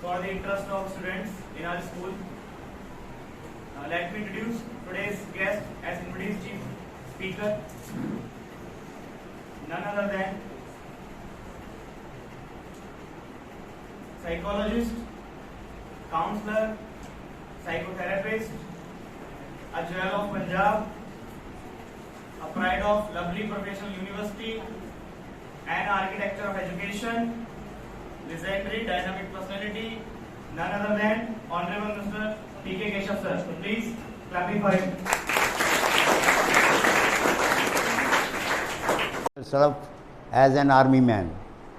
for the interest of students in our school. Let me introduce today's guest as today's chief speaker, none other than psychologist, counselor, psychotherapist, a jewel of Punjab, a pride of lovely professional university, an architecture of education, legendary dynamic personality, none other than Honorable Mr. P.K. Keshav sir. So please clapping for him. Self as an army man,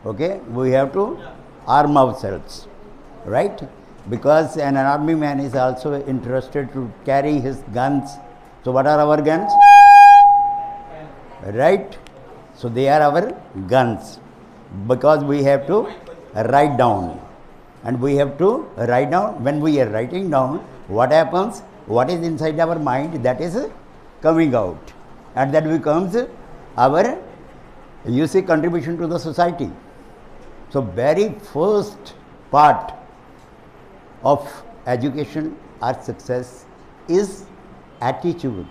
okay, we have to arm ourselves, right? Because an army man is also interested to carry his guns. So what are our guns? Right? So they are our guns, because we have to write down, and we have to write down. When we are writing down, what happens, what is inside our mind, that is coming out, and that becomes our, you see, contribution to the society. So very first part of education or success is attitude.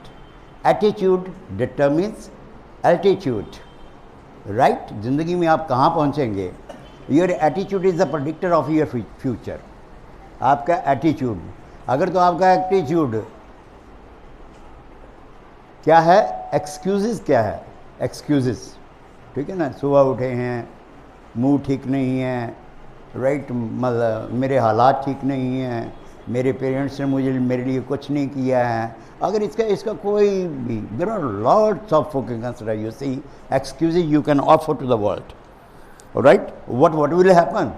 Attitude determines altitude, right? जिंदगी में आप कहाँ पहुँचेंगे? Your attitude is the predictor of your future. आपका attitude, अगर तो आपका attitude क्या है, excuses क्या है, excuses, ठीक है ना, सुबह उठे हैं, मूड ठीक नहीं है, राइट, मतलब मेरे हालात ठीक नहीं हैं, मेरे पेरेंट्स ने मेरे लिए कुछ नहीं किया है, अगर इसका कोई भी, there are lots of fucking you see excuses you can offer to the world, right? What will happen?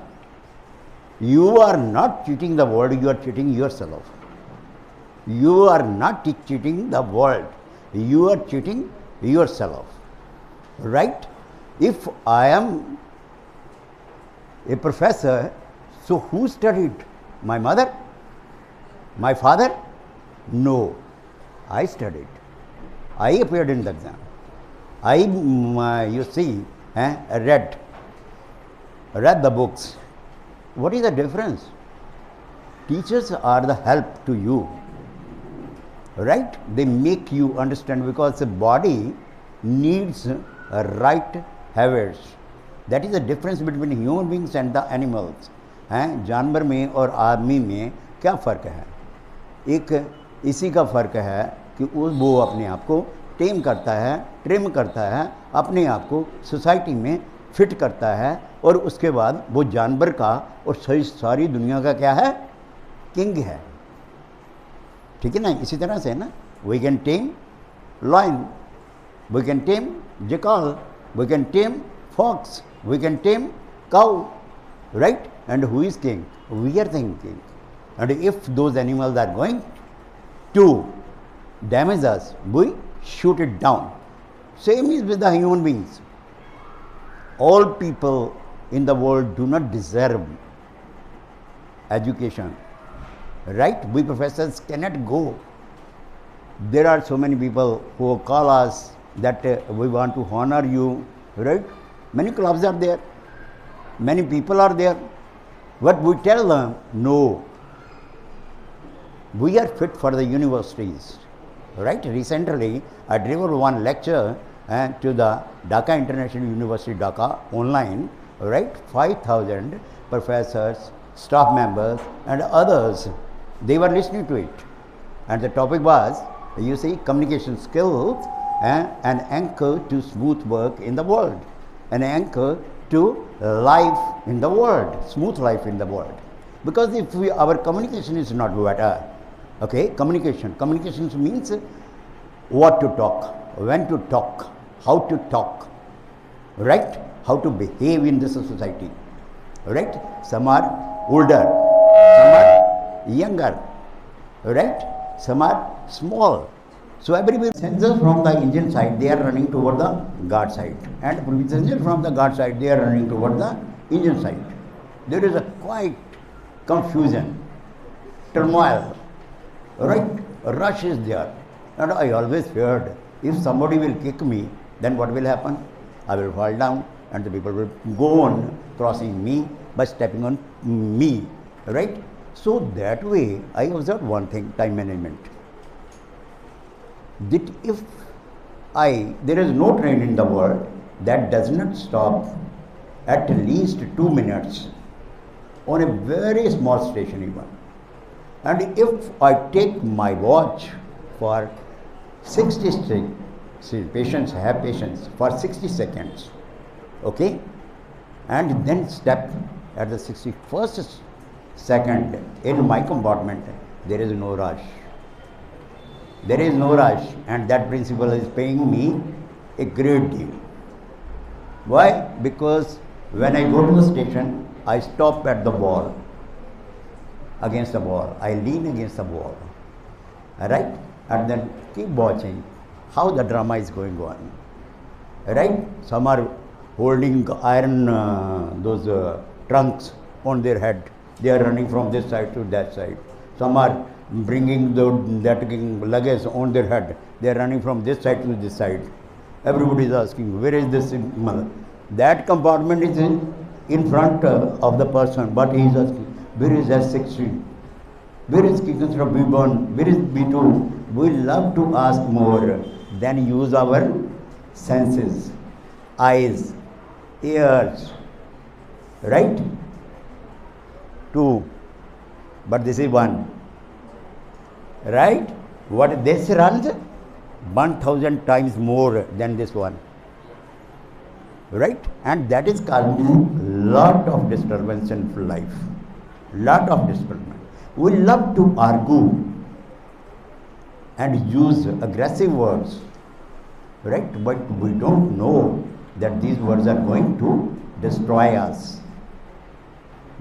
You are not cheating the world, you are cheating yourself. You are not cheating the world, you are cheating yourself, right? If I am a professor, so who studied? My mother? My father? No, I studied. I appeared in the exam. I, you see, read the books. What is the difference? Teachers are the help to you, right? They make you understand, because the body needs right habits. That is the difference between human beings and the animals. जानवर में और आदमी में क्या फ़र्क है? एक इसी का फ़र्क है कि वो अपने आप को टेम करता है, ट्रिम करता है, अपने आप को सोसाइटी में फिट करता है, और उसके बाद वो जानवर का और सारी दुनिया का क्या है? किंग है. ठीक है ना? इसी तरह से ना, we can tame lion, we can tame jackal, we can tame fox, we can tame cow, right? And who is king? We are the king. And if those animals are going to damage us, we shoot it down. Same is with the human beings. All people in the world do not deserve education, right? We professors cannot go. There are so many people who call us that we want to honor you, right? Many clubs are there, many people are there, but we tell them, no, we are fit for the universities, right? Recently, I delivered one lecture to the Dhaka International University, Dhaka, online, right? 5,000 professors, staff members and others, they were listening to it. And the topic was, you see, communication skills, an anchor to smooth work in the world, an anchor to life in the world, smooth life in the world. Because if our communication is not better, okay, communication means what to talk, when to talk, how to talk, right? How to behave in this society, right? Some are older, some are younger, right? Some are small. So everybody, sensors from the engine side, they are running toward the guard side, and sensors from the guard side, they are running toward the engine side. There is a quite confusion, turmoil, right? A rush is there. And I always feared, if somebody will kick me, then what will happen? I will fall down, and the people will go on crossing me by stepping on me, right? So that way I observed one thing, time management, that if there is no train in the world that does not stop at least 2 minutes on a very small station even. And if I take my watch for 60 seconds, see, patience, have patience, for 60 seconds, okay, and then step at the 61st second in my compartment, there is no rush. There is no rush, and that principle is paying me a great deal. Why? Because when I go to the station, I stop at the wall, against the wall. I lean against the wall, right? And then keep watching how the drama is going on, right? Some are holding iron, those trunks on their head. They are running from this side to that side. Some are bringing that luggage on their head. They are running from this side to this side. Everybody is asking, where is this? That compartment is in front of the person, but he is asking, where is S16? Where is Kickstarter B1? Where is B2? We love to ask more than use our senses, eyes, ears, right? 2, but this is 1, right? What this runs 1000 times more than this one, right? And that is causing lot of disturbance in life, lot of disturbance. We love to argue and use aggressive words, right? But we don't know that these words are going to destroy us.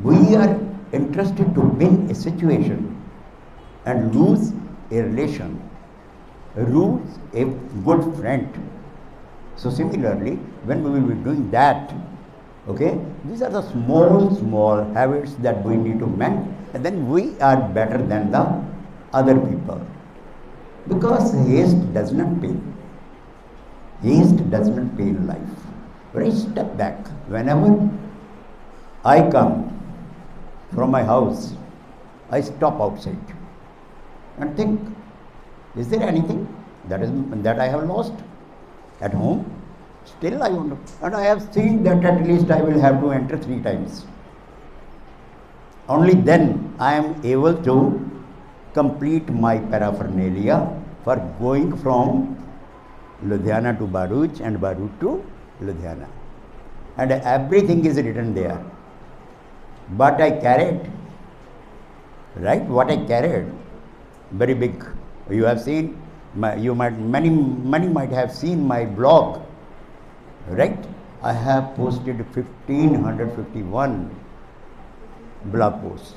We are interested to win a situation and lose a relation, lose a good friend. So similarly, when we will be doing that, okay, these are the small habits that we need to mend, and then we are better than the other people. Because haste does not pay. Haste does not pay in life. When I step back, whenever I come from my house, I stop outside and think, is there anything that I have lost at home? Still I wonder. And I have seen that at least I will have to enter 3 times. Only then I am able to complete my paraphernalia for going from Ludhiana to Bharuch and Bharuch to Ludhiana. And everything is written there. But I carried, right? What I carried, very big. You have seen, many might have seen my blog, right? I have posted 1551 blog posts.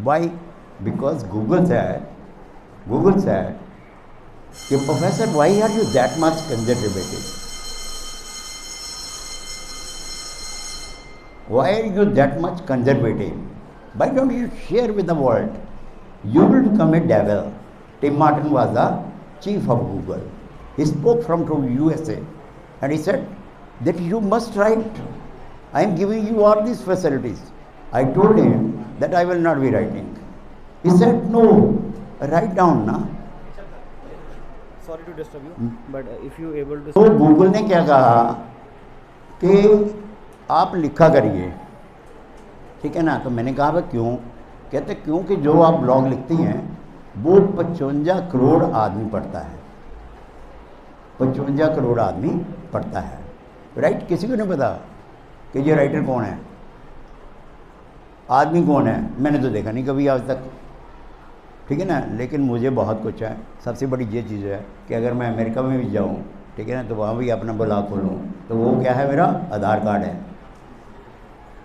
Why? Because Google said, Professor, why are you that much conservative? Why are you that much conservative? Why don't you share with the world? You will become a devil. Tim Martin was the chief of Google. He spoke from USA and he said that you must write. I am giving you all these facilities. I told him that I will not be writing. He said, no, write down, na. Sorry to disturb you, but if you able to. तो Google ने क्या कहा कि आप लिखा करिए, ठीक है ना? तो मैंने कहा भाई क्यों? कहते क्योंकि जो आप ब्लॉग लिखती हैं वो 55 करोड़ आदमी पढ़ता है, 55 करोड़ आदमी पढ़ता है, राइट? किसी को नहीं पता कि ये राइटर कौन है, आदमी कौन है, मैंने तो देखा नहीं कभी आज तक, ठीक है ना? लेकिन मुझे बहुत कुछ है। सबसे बड़ी ये चीज़ है कि अगर मैं अमेरिका में भी जाऊँ, ठीक है ना, तो वहाँ भी अपना ब्लॉग खोलूँ, तो वो क्या है, मेरा आधार कार्ड है,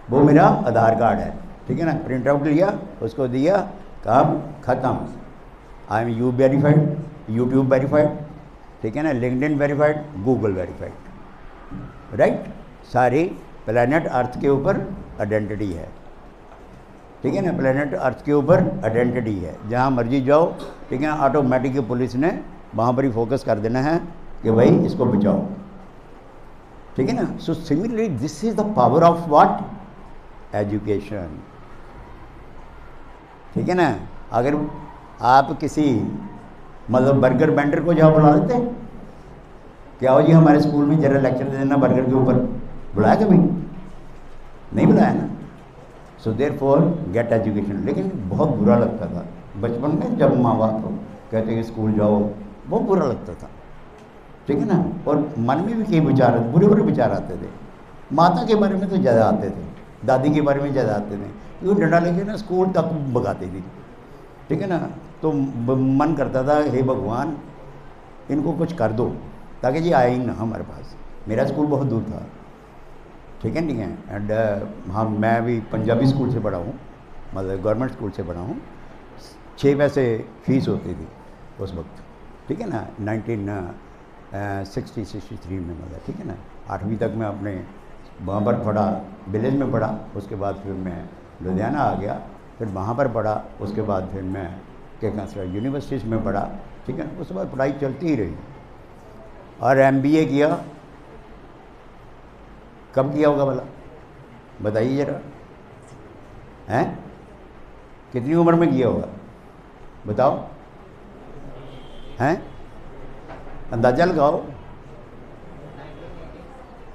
वो मेरा आधार कार्ड है, ठीक है ना? प्रिंट आउट लिया, उसको दिया, काम ख़त्म। I am you verified, YouTube verified, ठीक है ना, LinkedIn verified, Google verified, right? सारी प्लैनेट अर्थ के ऊपर आइडेंटिटी है, ठीक है ना? प्लैनेट अर्थ के ऊपर आइडेंटिटी है, जहाँ मर्जी जाओ, ठीक है ना? ऑटोमेटिक पुलिस ने वहाँ पर ही फोकस कर देना है कि भाई इसको बचाओ, ठीक है ना? So similarly this is the power of what? Education, ठीक है ना। अगर आप किसी मतलब बर्गर वेंडर को जहाँ बुला देते हैं, क्या हो जी हमारे स्कूल में जरा लेक्चर दे देना बर्गर के ऊपर, बुलाया कभी? नहीं बुलाया ना। So therefore get education. लेकिन बहुत बुरा लगता था बचपन में जब माँ बाप कहते कि स्कूल जाओ, बहुत बुरा लगता था, ठीक है ना। और मन में भी कई विचार, बुरे बुरे विचार आते थे। माता के बारे में तो ज़्यादा आते थे, दादी के बारे में ज़्यादा आते थे, क्योंकि डंडा लेके ना स्कूल तक भगाती थी, ठीक है ना। तो मन करता था हे भगवान इनको कुछ कर दो ताकि जी आए ही ना हमारे पास। मेरा स्कूल बहुत दूर था, ठीक है, नहीं है। एंड हाँ, मैं भी पंजाबी स्कूल से पढ़ा हूँ, मतलब गवर्नमेंट स्कूल से पढ़ा हूँ। 6 पैसे फीस होती थी उस वक्त, ठीक है ना, 1963 में, मतलब ठीक है ना। 8वीं तक मैं अपने वहाँ पर पढ़ा, विलेज में पढ़ा। उसके बाद फिर मैं लुधियाना आ गया, फिर वहाँ पर पढ़ा। उसके बाद फिर मैं कैंसर यूनिवर्सिटीज़ में पढ़ा, ठीक है। उसके बाद पढ़ाई चलती ही रही और MBA किया। कब किया होगा भला बताइए ज़रा, हैं? कितनी उम्र में किया होगा बताओ, हैं? अंदाजा लगाओ,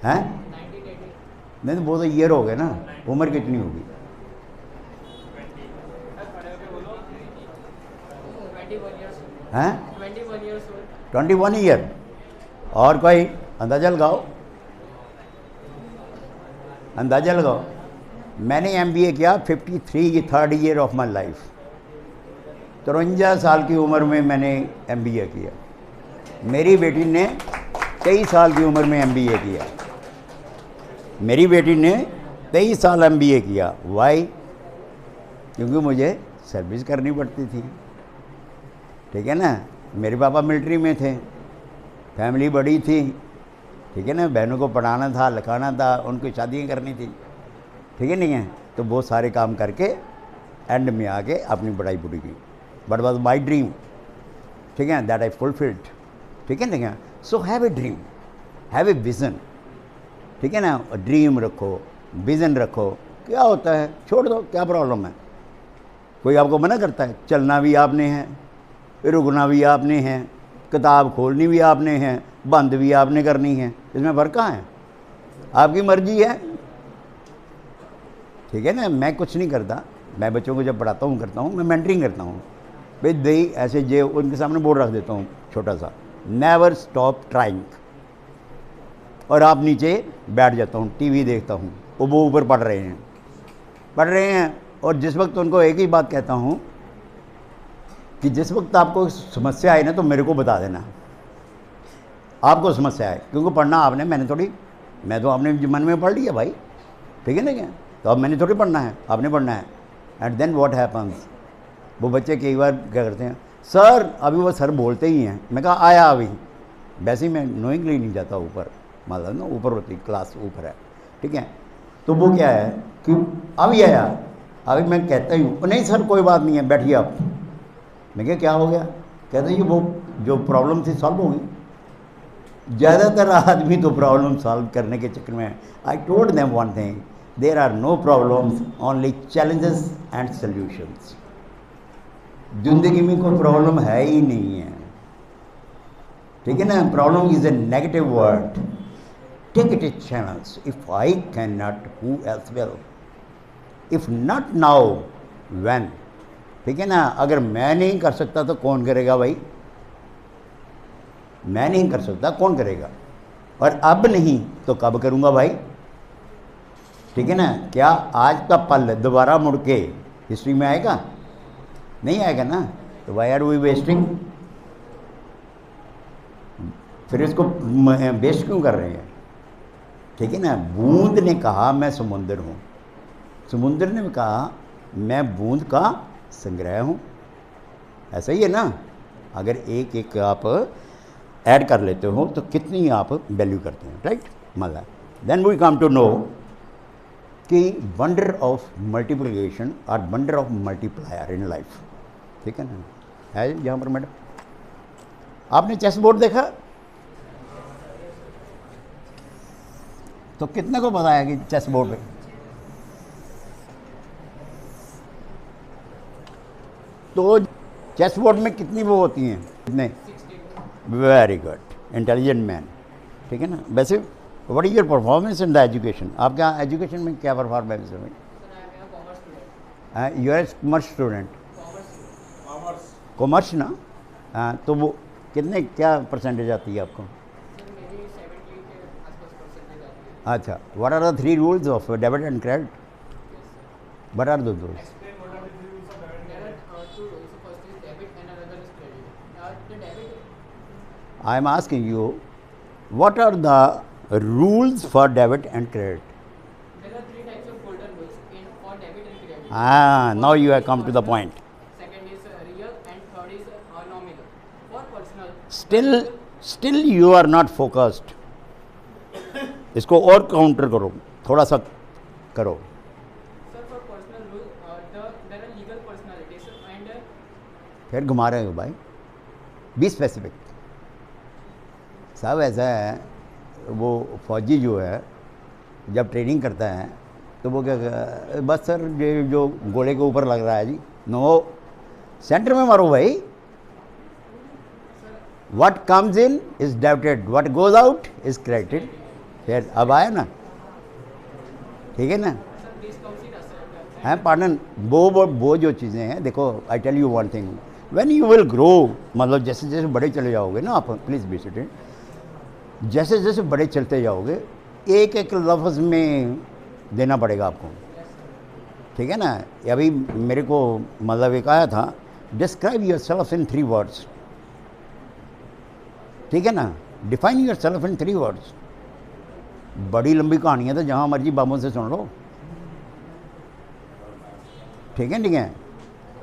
हैं? नहीं तो वो तो ईयर हो गए ना, उम्र कितनी होगी? 21 हैं? 21 21 ईयर। और कोई अंदाज़ा लगाओ, अंदाज़ा लगाओ। मैंने MBA किया 53 third year of my life. 53 साल की उम्र में मैंने MBA किया। मेरी बेटी ने 23 साल की उम्र में MBA किया। मेरी बेटी ने 23 साल MBA किया। वाई? क्योंकि मुझे सर्विस करनी पड़ती थी, ठीक है ना। मेरे पापा मिलिट्री में थे, फैमिली बड़ी थी, ठीक है ना। बहनों को पढ़ाना था, लिखाना था, उनको शादियाँ करनी थी, ठीक है नहीं है। तो वो सारे काम करके एंड में आके अपनी पढ़ाई पूरी की। बट वॉज माई ड्रीम, ठीक है, दैट आई फुलफिल्ड, ठीक है ना। So have a dream, have a vision, ठीक है ना। ड्रीम रखो, विज़न रखो, क्या होता है छोड़ दो, क्या प्रॉब्लम है? कोई आपको मना करता है? चलना भी आपने है, रुकना भी आपने है, किताब खोलनी भी आपने है, बंद भी आपने करनी है। इसमें फ़र्क कहाँ है? आपकी मर्जी है, ठीक है ना। मैं कुछ नहीं करता, मैं बच्चों को जब पढ़ाता हूँ करता हूँ, मैं मेंटरिंग करता हूँ भाई। दही ऐसे जे उनके सामने बोर्ड रख देता हूँ छोटा सा, नेवर स्टॉप ट्राइंग। और आप नीचे बैठ जाता हूँ, टीवी देखता हूँ, वो ऊपर पढ़ रहे हैं। और जिस वक्त उनको एक ही बात कहता हूँ कि जिस वक्त आपको समस्या आए ना तो मेरे को बता देना आपको समस्या है, क्योंकि पढ़ना आपने, मैंने थोड़ी, मैं तो आपने मन में पढ़ लिया भाई, ठीक है ना क्या। तो अब मैंने थोड़ी पढ़ना है, आपने पढ़ना है। एंड देन व्हाट हैपन्स, वो बच्चे कई बार क्या करते हैं, सर अभी वो सर बोलते ही हैं। मैं कहा आया अभी, वैसे ही मैं नोइंगली नहीं जाता ऊपर, मतलब ना ऊपर होती क्लास ऊपर है, ठीक है। तो वो क्या है कि अभी आया, अभी मैं कहता ही हूँ नहीं सर कोई बात नहीं है, बैठिए आप। मैं क्या हो गया? कहते हैं वो जो प्रॉब्लम थी सॉल्व हो गई। ज़्यादातर आदमी तो प्रॉब्लम सॉल्व करने के चक्कर में, I told them one thing, there are no problems, only challenges and solutions. जिंदगी में कोई प्रॉब्लम है ही नहीं है, ठीक है ना। Problem is a negative word, take it a challenge. If I can not, who else will? If not now, when? ठीक है ना। अगर मैं नहीं कर सकता तो कौन करेगा भाई? मैं नहीं कर सकता, कौन करेगा? और अब नहीं तो कब करूँगा भाई, ठीक है ना। क्या आज का पल दोबारा मुड़ के हिस्ट्री में आएगा? नहीं आएगा ना। तो वाई आर वी वेस्टिंग? फिर इसको वेस्ट क्यों कर रहे हैं, ठीक है ना। बूंद ने कहा मैं समुंदर हूँ, समुंदर ने कहा मैं बूंद का संग्रह हूँ। ऐसा ही है ना। अगर एक एक आप ऐड कर लेते हो तो कितनी आप वैल्यू करते हैं, राइट। मतलब then we come to know कि वंडर ऑफ मल्टीप्लिकेशन और wonder of multiplier in life, ठीक है ना। है यहाँ पर मैडम, आपने चेस बोर्ड देखा तो कितने को पता है कि चेस बोर्ड पे तो चेस बोर्ड में कितनी वो होती हैं? कितने? 60. Very good, intelligent man. ठीक है ना। वैसे what is your performance in the education? आपका एजुकेशन में क्या परफॉर्मेंस है? Sir, I am a commerce student. You are commerce student. Commerce student. Commerce. Commerce ना? तो वो कितने क्या परसेंटेज आती है आपको? Sir, मेरी 70 के आसपास परसेंटेज आती है. अच्छा, what are the 3 rules of debit and credit? Yes, sir. What are the rules? Explain what are the three rules of debit and There credit. are 2 rules. The first is debit and another is credit. The debit, I am asking you, what are the rules for debit and credit? there are 3 types of golden rules for debit and credit. Now you have come to the point. Second is real and third is nominal. For personal. Still you are not focused. इसको और counter करो, थोड़ा सा करो। Sir, for personal rule, there are legal personalities and फिर घुमा रहे हो भाई, बी स्पेसिफिक। साहब ऐसा है, वो फौजी जो है जब ट्रेनिंग करता है तो वो क्या बस सर ये जो गोले के ऊपर लग रहा है जी, नो, सेंटर में मारो भाई। What comes in is debited, what goes out is credited. फिर अब आया ना, ठीक है ना। sir, this comes in asset. हैं पार्टनर, वो जो चीज़ें हैं, देखो I tell you one thing, when you will grow, मतलब जैसे जैसे बड़े चले जाओगे ना आप, प्लीज़ बी सिटेड, जैसे जैसे बड़े चलते जाओगे एक एक लफ्ज़ में देना पड़ेगा आपको, ठीक है ना। अभी मेरे को मतलब एक आया था, describe your self in 3 words, ठीक है ना, define your self in 3 words. बड़ी लंबी कहानी है तो जहाँ मर्जी बाबों से सुन लो, ठीक है, ठीक है।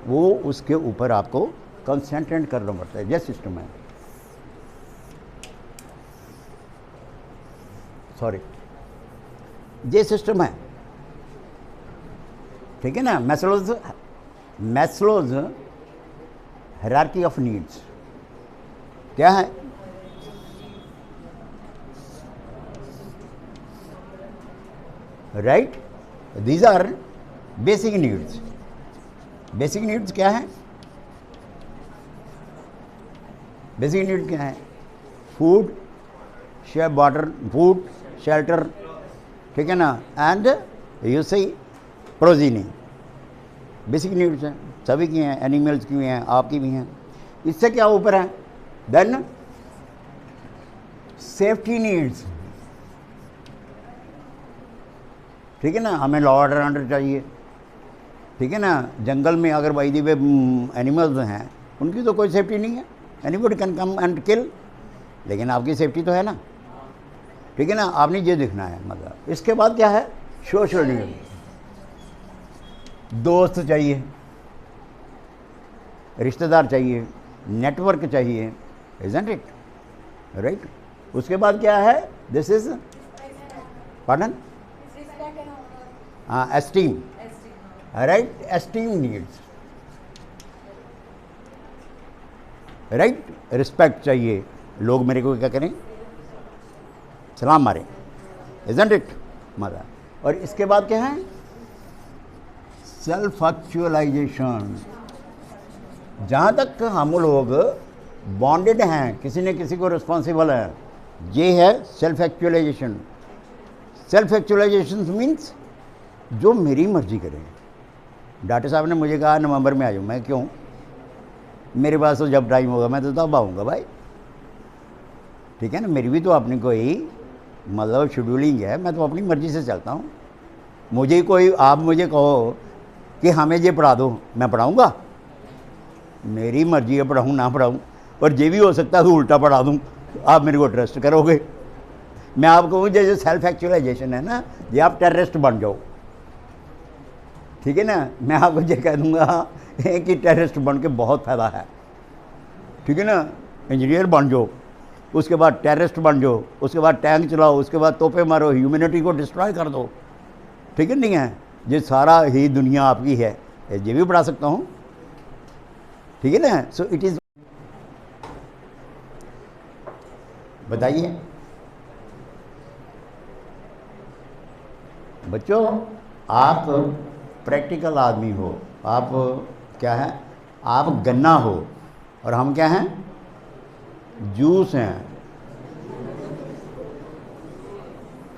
वो उसके ऊपर आपको कंसंट्रेट करना पड़ता है। जैसे सिस्टम है, सॉरी, ये सिस्टम है, ठीक है ना। मैस्लोज हायरार्की ऑफ नीड्स क्या है? Right, these are basic needs. Basic needs क्या है? बेसिक नीड क्या है? फूड, वाटर, फूड, शेल्टर, ठीक है ना, एंड यू से प्रोजीनी, बेसिक नीड्स हैं, सभी की हैं, एनिमल्स की भी हैं, आपकी भी हैं। इससे क्या ऊपर है? देन सेफ्टी नीड्स, ठीक है ना, हमें लॉ ऑर्डर अंडर चाहिए, ठीक है ना। जंगल में अगर बाई द वे एनिमल्स हैं, उनकी तो कोई सेफ्टी नहीं है, anybody can come and kill, लेकिन आपकी सेफ्टी तो है ना, ठीक है ना। आपने ये देखना है, मतलब इसके बाद क्या है? सोशल नीड, दोस्त चाहिए, रिश्तेदार चाहिए, नेटवर्क चाहिए, इजंट इट, राइट। उसके बाद क्या है? दिस इज पार्डन, हाँ, esteem, right, esteem needs, right. Respect चाहिए, लोग मेरे को क्या करें? सलाम मारें, इजंट इट, मतलब। और इसके बाद क्या है? Self actualisation. जहाँ तक हम लोग बॉन्डेड हैं, किसी न किसी को रिस्पॉन्सिबल है, ये है self actualisation. Self actualisation means जो मेरी मर्जी करें। डॉक्टर साहब ने मुझे कहा नवंबर में आ जाऊँ, मैं क्यों, मेरे पास तो जब टाइम होगा मैं तो तब आऊँगा भाई, ठीक है ना। मेरी भी तो अपनी कोई मतलब शेड्यूलिंग है, मैं तो अपनी मर्ज़ी से चलता हूँ। मुझे कोई, आप मुझे कहो कि हमें ये पढ़ा दो, मैं पढ़ाऊँगा, मेरी मर्ज़ी है पढ़ाऊँ ना पढ़ाऊँ। और ये भी हो सकता है कि उल्टा पढ़ा दूँ, आप मेरे को ट्रस्ट करोगे। मैं आपको कहूँ जैसे सेल्फ एक्चुअलाइजेशन है ना, ये आप टेररिस्ट बन जाओ, ठीक है ना। मैं आपको ये कह दूँगा कि टेररिस्ट बन के बहुत फ़ायदा है, ठीक है ना। इंजीनियर बन जाओ, उसके बाद टेररिस्ट बन जाओ, उसके बाद टैंक चलाओ, उसके बाद तोपे मारो, ह्यूमैनिटी को डिस्ट्रॉय कर दो, ठीक है, नहीं है। ये सारा ही दुनिया आपकी है, ये भी पढ़ा सकता हूँ, ठीक है ना। सो इट इज़, बताइए बच्चों, आप प्रैक्टिकल आदमी हो, आप क्या है, आप गन्ना हो और हम क्या हैं, जूस हैं।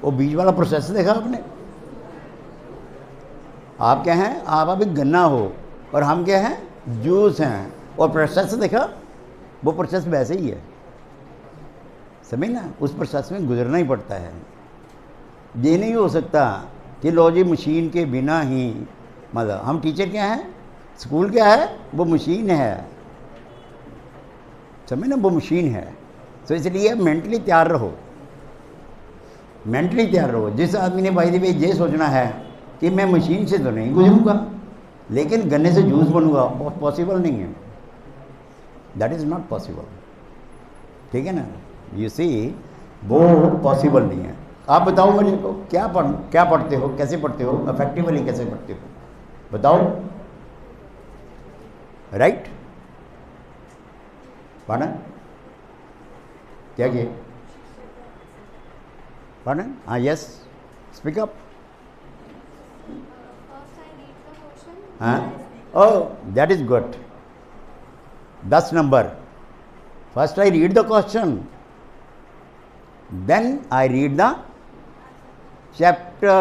वो बीच वाला प्रोसेस देखा आपने? आप क्या हैं, आप अभी गन्ना हो और हम क्या हैं, जूस हैं। और प्रोसेस देखा, वो प्रोसेस वैसे ही है, समझ ना, उस प्रोसेस में गुजरना ही पड़ता है। ये नहीं हो सकता कि लो जी मशीन के बिना ही, मतलब हम टीचर क्या हैं, स्कूल क्या है, वो मशीन है, समझ ना, वो मशीन है। तो इसलिए मेंटली तैयार रहो, मेंटली तैयार रहो। जिस आदमी ने भाई भाई ये सोचना है कि मैं मशीन से तो नहीं गुजरूंगा लेकिन गन्ने से जूस बनूंगा, वो पॉसिबल नहीं है, दैट इज़ नॉट पॉसिबल, ठीक है ना। यू सी, वो पॉसिबल नहीं है। आप बताओ मुझे को क्या पढ़ते हो, कैसे पढ़ते हो, इफेक्टिवली कैसे पढ़ते हो, बताओ, राइट? पढ़न क्या किए, पढ़न, हाँ, यस, स्पीक अप। हाँ, oh that is good. 10 number. First I read the question, then I read the chapter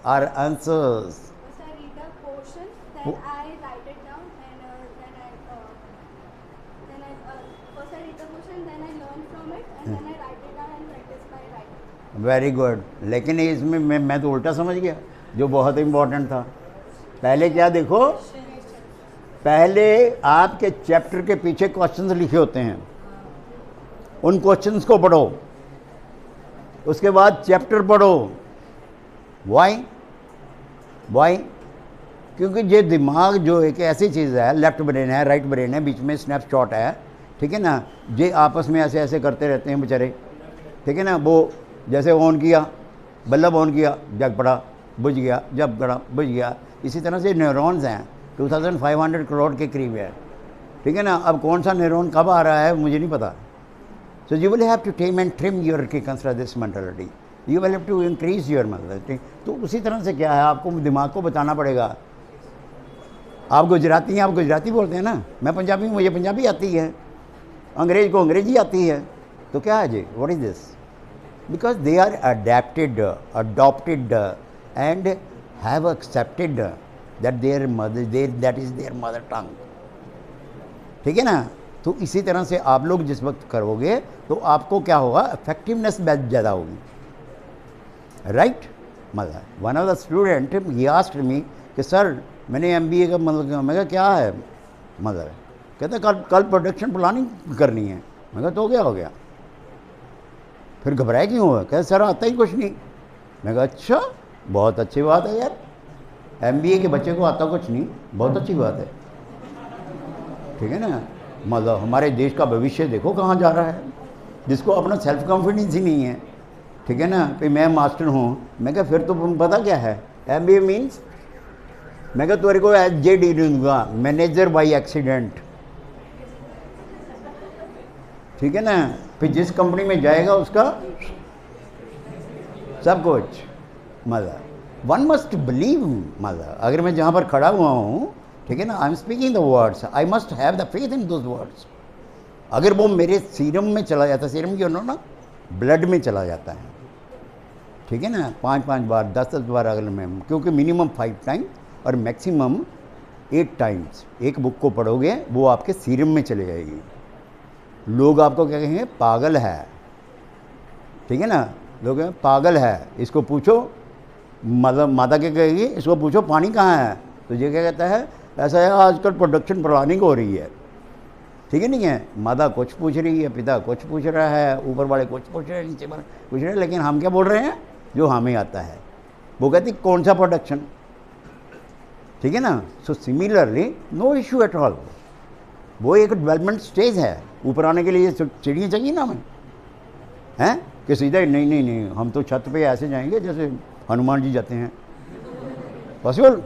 or answers. First I read the portion, then I write it down, and first I read the portion, then I learn from it, and then I write it down and practice by writing. Very good. लेकिन इसमें मैं तो उल्टा समझ गया, जो बहुत important था। पहले क्या देखो, पहले आपके चैप्टर के पीछे क्वेश्चंस लिखे होते हैं, उन क्वेश्चंस को पढ़ो, उसके बाद चैप्टर पढ़ो। वाई? क्योंकि ये दिमाग जो एक ऐसी चीज़ है, लेफ्ट ब्रेन है, राइट ब्रेन है, बीच में स्नैपशॉट है, ठीक है ना, ये आपस में ऐसे ऐसे करते रहते हैं बेचारे, ठीक है ना। वो जैसे ऑन किया, बल्ब ऑन किया, जग पड़ा, बुझ गया, जब पड़ा, बुझ गया। इसी तरह से न्यूरॉन्स हैं 2500 करोड़ के करीब है, ठीक है ना। अब कौन सा न्यूरॉन कब आ रहा है मुझे नहीं पता। So you will have to tame and trim your की consider this mentality, you will have to increase your mentality. तो उसी तरह से क्या है, आपको दिमाग को बताना पड़ेगा। आप गुजराती हैं, आप गुजराती बोलते हैं ना, मैं पंजाबी हूँ, मुझे पंजाबी आती है, अंग्रेज को अंग्रेजी आती है, तो क्या है जी, what is this? Because they are adopted and have accepted that their mother, that is their mother tongue, ठीक है ना। तो इसी तरह से आप लोग जिस वक्त करोगे तो आपको क्या होगा, इफेक्टिवनेस ज़्यादा होगी, राइट? मतलब one of the student he asked me कि सर मैंने MBA का मतलब, मैं कहा क्या है मतलब, कहते कल प्रोडक्शन प्लानिंग करनी है। मैं कहा तो क्या हो गया, फिर घबराए क्यों हुआ? कहते सर आता ही कुछ नहीं। मैं कहा अच्छा, बहुत अच्छी बात है यार, MBA के बच्चे को आता कुछ नहीं, बहुत अच्छी बात है, ठीक है ना। मतलब हमारे देश का भविष्य देखो कहाँ जा रहा है, जिसको अपना सेल्फ कॉन्फिडेंस ही नहीं है, ठीक है ना, कि मैं मास्टर हूँ। मैं कहा फिर तो पता क्या है MBA मीन्स? मैं कहा तेरे को JD दूंगा, मैनेजर बाई एक्सीडेंट, ठीक है ना। फिर जिस कंपनी में जाएगा उसका सब कुछ, मतलब वन मस्ट बिलीव, मतलब अगर मैं जहाँ पर खड़ा हुआ हूँ, ठीक है ना, I am speaking the words, I must have the faith in those words. अगर वो मेरे सीरम में चला जाता, सीरम की ना ब्लड में चला जाता है, ठीक है ना, 5-5 बार 10-10 बार अगर मैं, क्योंकि मिनिमम 5 टाइम और मैक्सिमम 8 टाइम्स एक बुक को पढ़ोगे वो आपके सीरम में चले जाएगी। लोग आपको क्या कहेंगे, पागल है, ठीक है ना, लोग कहेंगे पागल है, इसको पूछो, मतलब माता क्या कहेगी, इसको पूछो पानी कहाँ है, तो ये क्या कहता है, ऐसा है आजकल प्रोडक्शन प्लानिंग हो रही है, ठीक है, नहीं है। माता कुछ पूछ रही है, पिता कुछ पूछ रहा है, ऊपर वाले कुछ पूछ रहे हैं, नीचे वाले पूछ रहे हैं, लेकिन हम क्या बोल रहे हैं, जो हमें आता है। वो कहती कौन सा प्रोडक्शन, ठीक है ना। So similarly no issue at all, वो एक डेवलपमेंट स्टेज है, ऊपर आने के लिए सीढ़ियाँ चाहिए ना हमें, हैं कि सीधा ही नहीं हम तो छत पे ऐसे जाएंगे जैसे हनुमान जी जाते हैं, possible?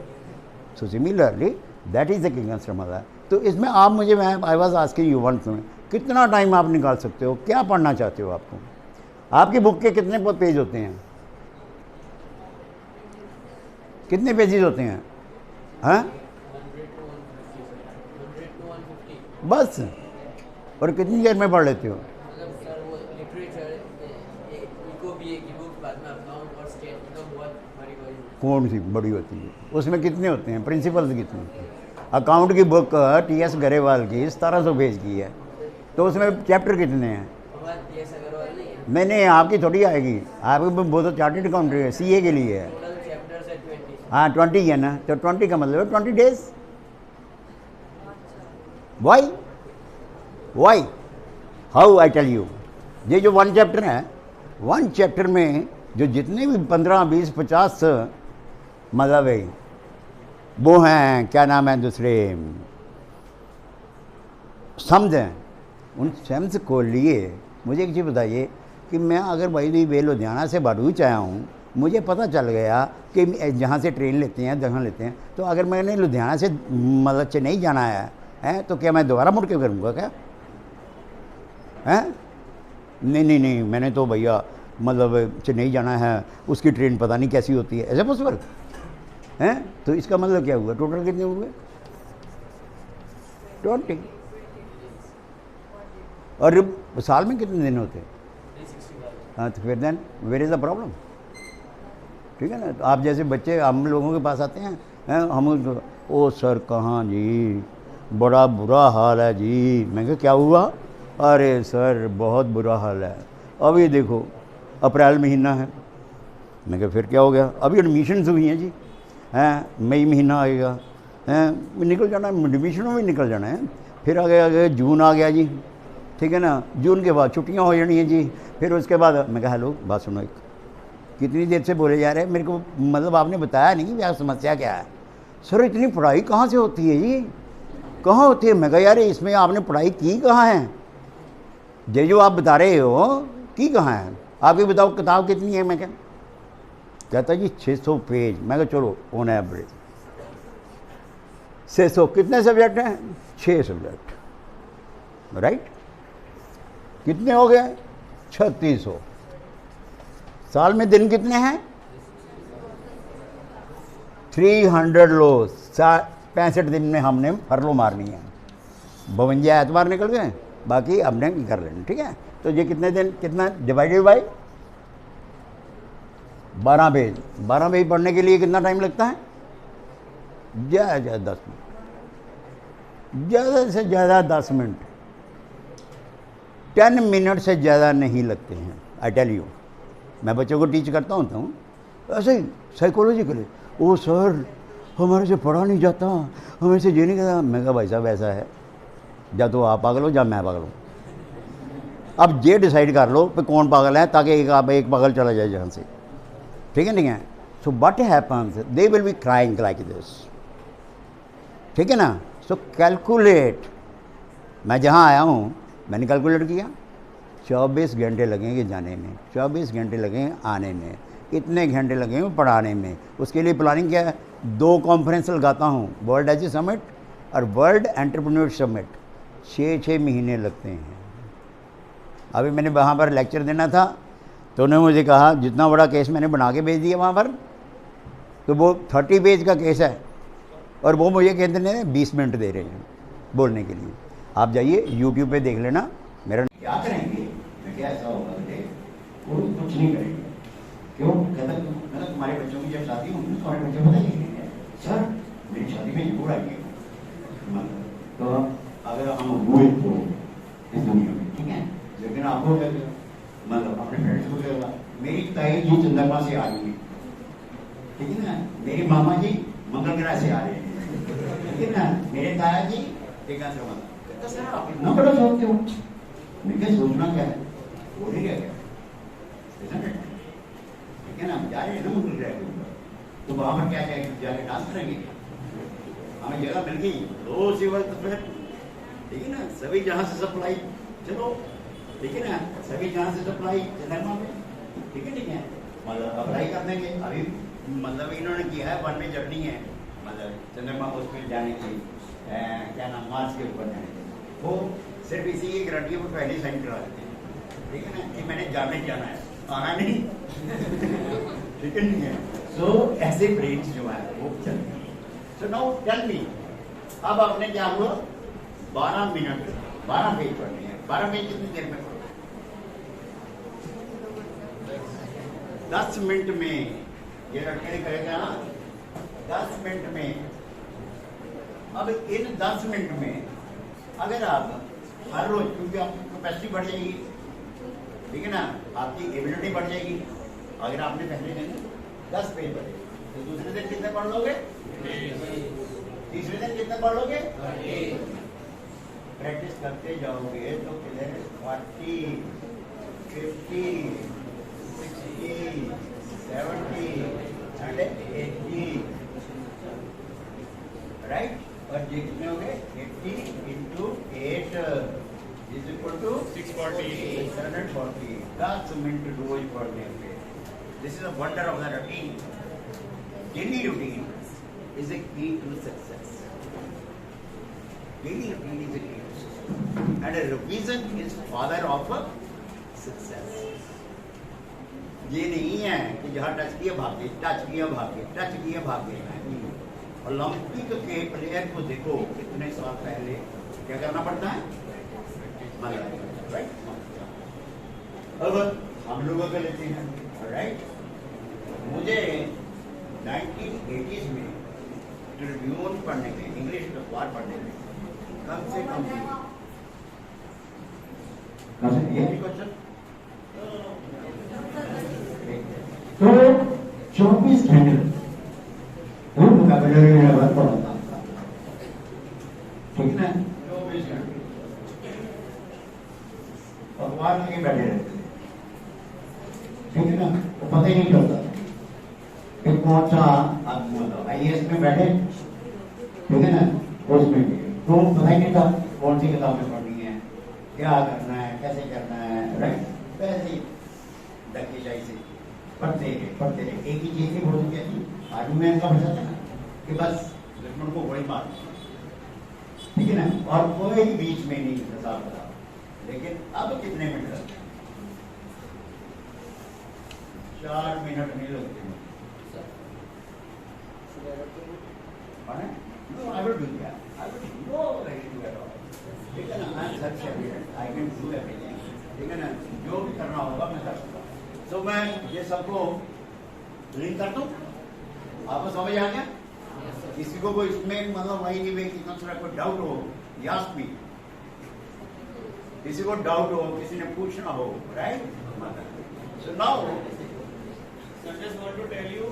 So similarly that is the king of. तो इसमें आप मुझे, मैं I was asking you once, कितना टाइम आप निकाल सकते हो, क्या पढ़ना चाहते हो? आपको आपकी बुक के कितने पेज होते हैं, कितने पेजेस होते हैं? हाँ बस। और कितनी देर में पढ़ लेते हो? मतलब सर वो लिटरेचर इको बीए की बुक, बाद में अकाउंट और स्टेट की तो बहुत बड़ी बड़ी। कौन सी बड़ी होती है? उसमें कितने होते हैं? प्रिंसिपल्स कितने होते हैं? अकाउंट की बुक टीएस गरेवाल की 1700 पेज की है, तो उसमें चैप्टर कितने हैं? हमारे टीएस अग्रवाल नहीं है। नहीं, आपकी थोड़ी आएगी, आपकी वो तो चार्टेड अकाउंट है, सीए के लिए है। टोटल चैप्टर्स है 20। हाँ 20 है ना, तो 20 का मतलब है 20 days. Why how I tell you, ये जो 1 चैप्टर है, 1 चैप्टर में जो जितने भी 15, 20, 50 मतलब है वो हैं, क्या नाम है दूसरे, सम्स हैं, उन सम्स को लिए मुझे एक चीज़ बताइए कि मैं अगर भाई वे लुधियाना से भरूच आया हूँ, मुझे पता चल गया कि जहाँ से ट्रेन लेते हैं जहाँ लेते हैं, तो अगर मैंने लुधियाना से मतलब चेन्नई जाना है तो क्या मैं दोबारा मुड़ के करूँगा क्या? हैं? नहीं, मैंने तो भैया मतलब चेन्नई जाना है, उसकी ट्रेन पता नहीं कैसी होती है, ऐसा पॉसिबल हैं? तो इसका मतलब क्या हुआ? टोटल कितने हुए? 20। और साल में कितने दिन होते हैं? 365। हाँ, तो फिर then where is the problem? ठीक है ना। तो आप जैसे बच्चे हम लोगों के पास आते हैं हम ओ सर कहाँ जी, बड़ा बुरा हाल है जी। मैं कहा क्या हुआ? अरे सर बहुत बुरा हाल है, अभी देखो अप्रैल महीना है। मैं कहा फिर क्या हो गया? अभी एडमिशन्स हुई हैं जी, हैं मई महीना आएगा, हैं निकल जाना है, एडमिशनों में निकल जाना है। फिर आगे जून आ गया जी, ठीक है ना, जून के बाद छुट्टियां हो जानी हैं जी। फिर उसके बाद मैं कहा हेलो बात सुनो, एक कितनी देर से बोले जा रहे हैं मेरे को, मतलब आपने बताया नहीं कि समस्या क्या है। सर इतनी पढ़ाई कहाँ से होती है जी, कहाँ होती है? मैं कहा यार इसमें आपने पढ़ाई की कहाँ है? जो आप बता रहे हो की कहाँ है? आप ये बताओ किताब कितनी है? मैं कहता जी 600 पेज। मैं कहा चलो ऑन एवरेज 600, कितने सब्जेक्ट हैं? 6 सब्जेक्ट, राइट। कितने हो गए? 3600। साल में दिन कितने हैं? 300 लो। 65 दिन में हमने फरलो मारनी है। 52 एतवार निकल गए, बाकी हमने कर लेना, ठीक है। तो ये कितने दिन, कितना डिवाइडेड बाई 12 पेज। 12 पेज पढ़ने के लिए कितना टाइम लगता है? ज़्यादा 10 मिनट, ज़्यादा से ज़्यादा 10 मिनट, 10 मिनट से ज़्यादा नहीं लगते हैं। आई टेल यू, मैं बच्चों को टीच करता हूँ ऐसे ही साइकोलॉजिकली। ओ सर हमारे से पढ़ा नहीं जाता, हमें से ये नहीं कहता। मैं कहा भाई साहब ऐसा है, या तो आप पागल हो या मैं पागल हूँ। अब ये डिसाइड कर लो कि कौन पागल है, ताकि एक पागल चला जाए जहाँ से, ठीक है नहीं है। So what happens, they will be crying like this, ठीक है ना। सो कैलकुलेट, मैं जहाँ आया हूँ मैंने कैलकुलेट किया, 24 घंटे लगेंगे जाने में, 24 घंटे लगेंगे आने में, इतने घंटे लगेंगे पढ़ाने में। उसके लिए प्लानिंग क्या है? 2 कॉन्फ्रेंस लगाता हूँ, वर्ल्ड एजी समिट और वर्ल्ड एंटरप्रेन्योर समिट। 6 महीने लगते हैं। अभी मैंने वहाँ पर लेक्चर देना था, तो उन्होंने मुझे कहा जितना बड़ा केस मैंने बना के भेज दिया वहाँ पर, तो वो 30 पेज का केस है, और वो मुझे कहते हैं 20 मिनट दे रहे हैं बोलने के लिए। आप जाइए यूट्यूब पे देख लेना मेरा। क्या करेंगे? क्या ऐसा होगा बेटे? वो कुछ नहीं करेंगे। क्यों? कहता मैं तुम्हारे बच्चों की जब शादी होगी तो तुम्हारे बच्चे पता नहीं सर मेरी शादी में जरूर आएंगे। तो अगर हम हुए तो इस दुनिया में, ठीक है, लेकिन आपको मतलब अपने फ्रेंड्स को कहना मेरी ताई जी चंद्रमा से आ रही है, ठीक है ना, मेरी मामा जी मंगल ग्रह से आ रहे हैं, ठीक है ना, मेरे ताया जी एक सर आप इतना बड़ा सोचते हो। मैं क्या सोचना क्या है, वो नहीं क्या, ठीक है ना, जा रहे हैं ना मंगल ग्रह, तो वहां पर क्या क्या जाके डांस करेंगे, हमें जगह मिल गई लो सिवल, ठीक है ना, सभी जहां से सप्लाई, चलो ठीक है ना, सभी जहां से सप्लाई चंद्रमा में, ठीक है, ठीक है, मतलब अप्लाई कर देंगे। अभी मतलब इन्होंने किया है, 1 में जर्नी है, मतलब चंद्रमा को उस पर जाने की, क्या नाम, मार्स के ऊपर जाने की, वो सिर्फ इसी की गारंटी पर पहले साइन करा देते हैं, ठीक है ना, कि मैंने जाने जाना है, आना नहीं, ठीक है नहीं है। सो ऐसे ब्रेन्स जो है वो चलते हैं। सो नाउ टेल मी, अब आपने क्या हुआ, 12 मिनट 12 पेज पढ़ने हैं। 12 पेज कितनी देर में पढ़ो? 10 मिनट में ये लड़के ने करेगा ना, 10 मिनट में। अब इन 10 मिनट में अगर आप हर रोज, क्योंकि आपकी कैपेसिटी बढ़ जाएगी, ठीक है ना, आपकी एबिलिटी बढ़ जाएगी। अगर आपने पहले दिन 10 पेज पढ़े तो दूसरे दिन कितने पढ़ लोगे? तीसरे दिन कितने पढ़ लोगे? प्रैक्टिस करते जाओगे तो किधर 40, 50, 60, 70 and 80, राइट। और ये कितने हो गए? 80 into 8 is equal to 640. 640। 10 minute रोज पढ़ने पे। This is a wonder of the routine. Daily routine is a key to success. Daily routine is a key to success. And a revision is father of success. ये नहीं है कि जहाँ touch किया भाग गए, टच किया भाग गए, टच किया भाग गए। ओलंपिक के प्लेयर को देखो कितने साल पहले क्या करना पड़ता है? राइट। अब हम लोगों को लेते हैं, राइट। मुझे 1980s में ट्रिब्यून पढ़ने में, इंग्लिश अखबार पढ़ने में कम से कम ये क्वेश्चन तो 24 घंटे वोकैबुलरी मेरा बहुत पढ़ता था, ठीक है। 24 घंटे अखबार में बैठे रहते थे, ठीक है ना। तो पता ही नहीं चलता कि कौन सा आप मतलब IAS में बैठे, ठीक है ना, उसमें भी तो पता ही नहीं था कौन सी किताबें पढ़नी है, क्या करना है, कैसे करना है, राइट। वैसे ही डकीशाही से पढ़ते रहे। एक ही चीज नहीं बोलती थी, आर्मी में का भाषा था ना कि बस दुश्मन को गोली मार, ठीक है ना, और कोई बीच में नहीं हिसाब बता। लेकिन अब कितने मिनट लगते हैं? 4 मिनट नहीं लगते। No, I will do that. I will no ready to at all. ठीक है ना, I am self-sufficient. I can do everything. ठीक है ना, जो भी करना होगा मैं कर सकता हूँ। तो मैं ये सबको लिंक कर दूँ, आपको समझ आ गया? किसी को कोई इसमें मतलब वही नहीं कि दूसरा कोई डाउट हो, याद भी किसी को डाउट हो, किसी ने पूछना हो, right. So now So I just want to tell you,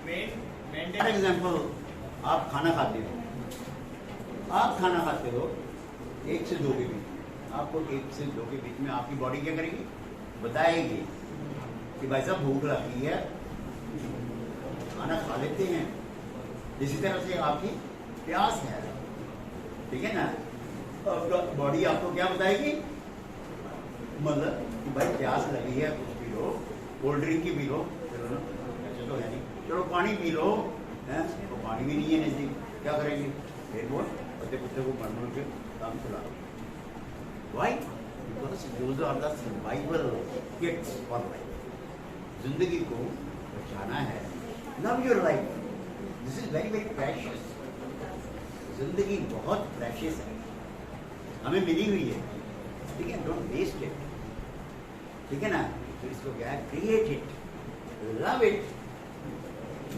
for example आप खाना खाते हो 1 से 2 के बीच, आपको 1 से 2 के बीच में आपकी बॉडी क्या करेगी? बताएगी कि भाई साहब भूख लगी है, खाना खा लेते हैं। इसी तरह से आपकी प्यास है, ठीक है ना, बॉडी आपको क्या बताएगी? मतलब कि भाई प्यास लगी है, कुछ पी लो, कोल्ड ड्रिंक की पी लो, चलो है नहीं, चलो पानी पी लो, है तो पानी भी नहीं है, नहीं क्या करेंगे? फिर वो बच्चे कुत्ते को मर के काम चला। Why? Because those are the survival kits for life. जिंदगी को बचाना है, love your life, this is very very precious. जिंदगी बहुत प्रेशियस है, हमें मिली हुई है, ठीक है, डोंट वेस्ट इट, ठीक है ना। तो इसको क्या है? Create it, love it.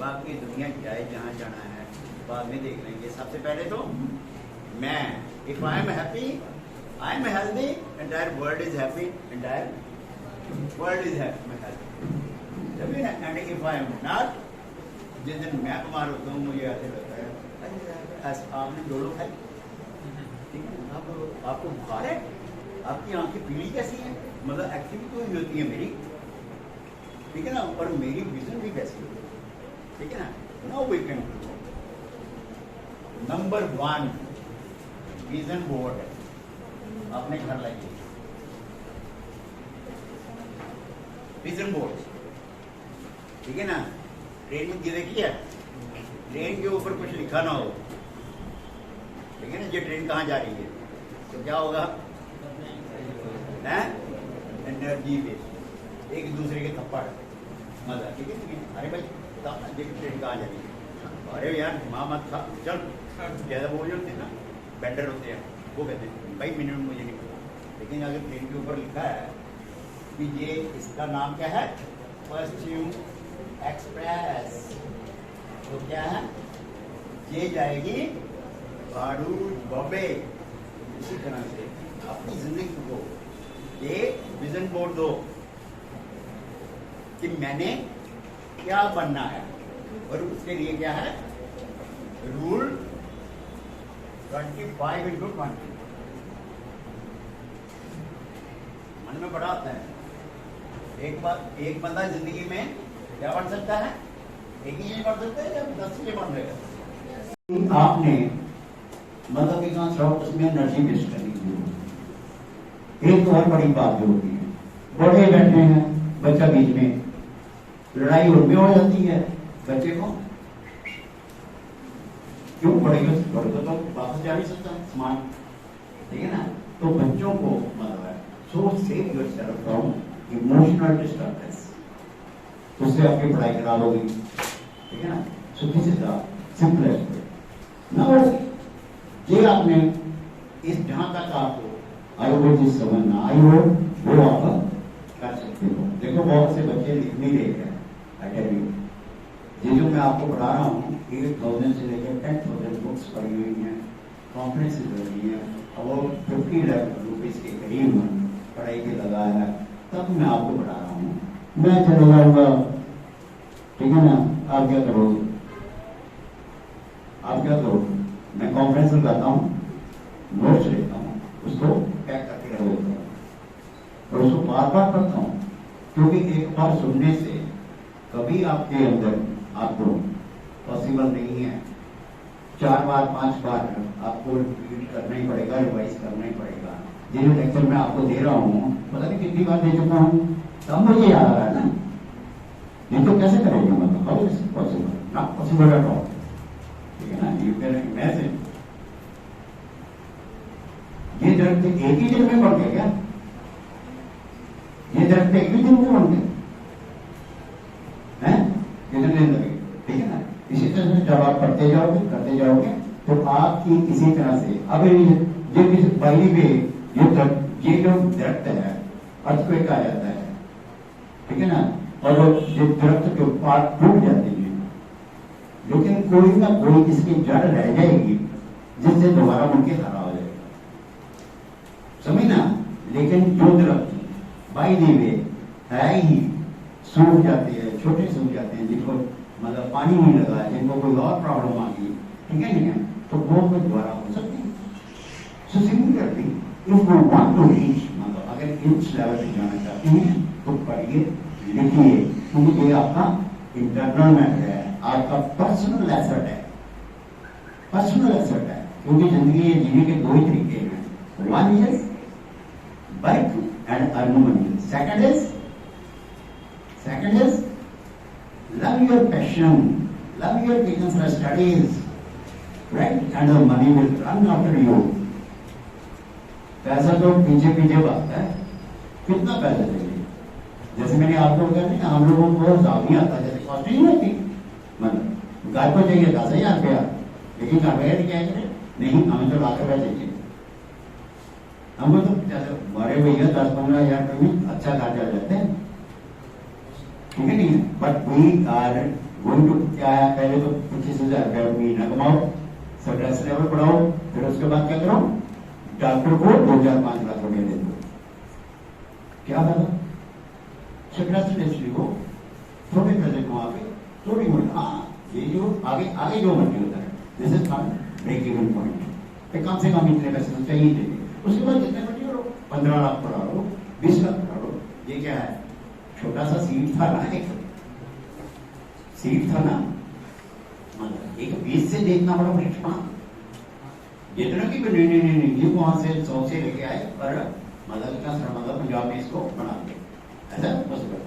बाकी दुनिया जाए जहाँ जाना है बाद में देख लेंगे। सबसे पहले तो मैं, if I am happy, I am healthy, entire world is happy, entire world is happy, मैं healthy. And if I am not, जिस दिन मैं बीमार होता हूँ मुझे ऐसे लगता है आपने 2 लोग खाई, ठीक है, आपको बुखार है, आपकी आंखें पीली कैसी हैं, मतलब एक्टिविटी तो होती है मेरी, ठीक है ना, और मेरी विजन भी कैसी है, ठीक है ना। Now we can number 1 vision board है, अपने घर लाइए विजन बोर्ड, ठीक है ना। ट्रेन में ये देखिए, ट्रेन के ऊपर कुछ लिखा ना हो, ठीक है ना, ये ट्रेन कहाँ जा रही है तो क्या होगा? एनर्जी वेस्ट, एक दूसरे के थप्पड़ मजा, ठीक है। अरे भाई ट्रेन कहाँ जा रही है? अरे यार माँ मत खा, चल ज्यादा बोल जाते ना, बेटर होते हैं। वो कहते हैं भाई मिनिमम मुझे नहीं पता, लेकिन अगर प्लेन के ऊपर लिखा है कि ये इसका नाम क्या है, पश्चिम एक्सप्रेस, तो क्या है, ये जाएगी भाड़ूर बॉम्बे। इसी तरह से अपनी जिंदगी को एक विजन बोर्ड दो कि मैंने क्या बनना है, और उसके लिए क्या है, रूल 25/20। मन में बड़ा आता है। एक बंदा जिंदगी में क्या बन सकता है, एक ही चीज बन सकता है या 10 चीजें बन रहेगा। आपने मतलब कि उसमें एनर्जी वेस्ट करनी चाहिए। एक और बड़ी बात जो होती है, बड़े बैठे हैं, बच्चा बीच में, लड़ाई उनमें हो जाती है, बच्चे को क्यों, बड़े को तो वापस जा नहीं सकता समान, ठीक है ना। तो बच्चों को मतलब है सो save yourself from emotional disturbance, उससे आपकी पढ़ाई खराब होगी, ठीक है ना। So this is the simplest way. Now ये आपने इस जहां तक आपको आयुर्वेद समझना आई हो वो आप कर सकते हो। देखो बहुत से बच्चे लिख नहीं रहे हैं, आई टेल यू, ये जो मैं आपको पढ़ा रहा हूँ 8,000 से लेकर 10,000 बुक्स पढ़ी हुई हैं, कॉन्फ्रेंसेज हो रही हैं, और 50 लाख रुपीज के करीब पढ़ाई के लगा है, तब मैं आपको पढ़ा रहा हूँ। मैं चले जाऊंगा, ठीक है ना, आप क्या करोगे, आप क्या करोगे, मैं कॉन्फ्रेंस में जाता हूँ, नोट्स लेता हूँ, उसको पैक करके रख देता हूँ और उसको बार बार पढ़ता हूँ, क्योंकि एक बार सुनने से कभी आपके अंदर आपको पॉसिबल नहीं है, 4 बार 5 बार आपको रिपीट करना ही पड़ेगा, रिवाइज करना ही पड़ेगा। ये जो लेक्चर मैं आपको दे रहा हूँ पता नहीं कितनी बार दे चुका हूँ, तब मुझे याद आ रहा है ना, ये तो कैसे करेंगे, मतलब how is possible, not possible at all, ठीक है ना। यू कैन इमेजिन, ये दरख्त एक ही दिन में बढ़ गया क्या, ये दरख्त एक ही दिन में बढ़ गया है, कितने दिन लगे, ठीक है ना। इसी तरह से जब आप पढ़ते जाओगे करते जाओगे तो आपकी किसी तरह से, अब ये पहली पे ये जो दरख्त है अर्थक्वेक आ जाता है, ठीक है ना, और जो दरख्त के पार्ट टूट जाते हैं, लेकिन कोई ना कोई इसकी जड़ रह जाएगी जिससे दोबारा उनके खड़ा हो जाएगा, समझ ना। लेकिन जो दरख्त बाई दी वे है ही सूख जाते हैं, छोटे सूख जाते हैं, जिनको मतलब पानी नहीं लगा, जिनको कोई और प्रॉब्लम आ गई, ठीक है नहीं है, तो वो दोबारा हो सकती है। So similarly if we want to reach, मतलब अगर इस लेवल पे जाना चाहते हैं तो पढ़िए, लिखिए, क्योंकि ये आपका इंटरनल मैटर है, आपका पर्सनल एसेट है, पर्सनल एसेट है, क्योंकि जिंदगी ये जीने के 2 ही तरीके हैं, one is work and earn money, second is love your passion, love your business or studies, right? And the money will run after you. पैसा तो पीछे पीछे भागता है, कितना पैसा चाहिए, जैसे मैंने आपको कहते हैं हम लोगों को हिसाब नहीं आता, जैसे कॉस्ट नहीं होती, मतलब घर को चाहिए 10,000 रुपया, लेकिन घर में क्या करें, नहीं हमें तो लाख रुपया चाहिए, हमको तो जैसे बड़े भैया 10-15 हजार रुपये में अच्छा घर जा जाते हैं, ठीक है नहीं, but we are going to क्या है, पहले तो 25,000 रुपया महीना कमाओ, स्ट्रेस लेवल बढ़ाओ, फिर उसके बाद क्या करो, डॉक्टर को 2-4-5 लाख रुपया दे दो, क्या फायदा, स्ट्रेस इंडस्ट्री को थोड़े पैसे कमा के थोड़ी मोटी, हाँ ये जो आगे जो मर्जी होता है, this is not break even point, कम से कम इतने पैसे तो चाहिए चाहिए, उसके बाद जितने मर्जी करो, 15 लाख बढ़ा लो, 20 लाख बढ़ा लो, ये क्या है, छोटा सा सीट था ना, एक सीट था ना, मतलब एक 20 से देखना बड़ा मुश्किल, जितना की नहीं ये वहां से 100 से लेके आए, पर मतलब क्या सर, मतलब पंजाब में इसको बना दिया, ऐसा पॉसिबल,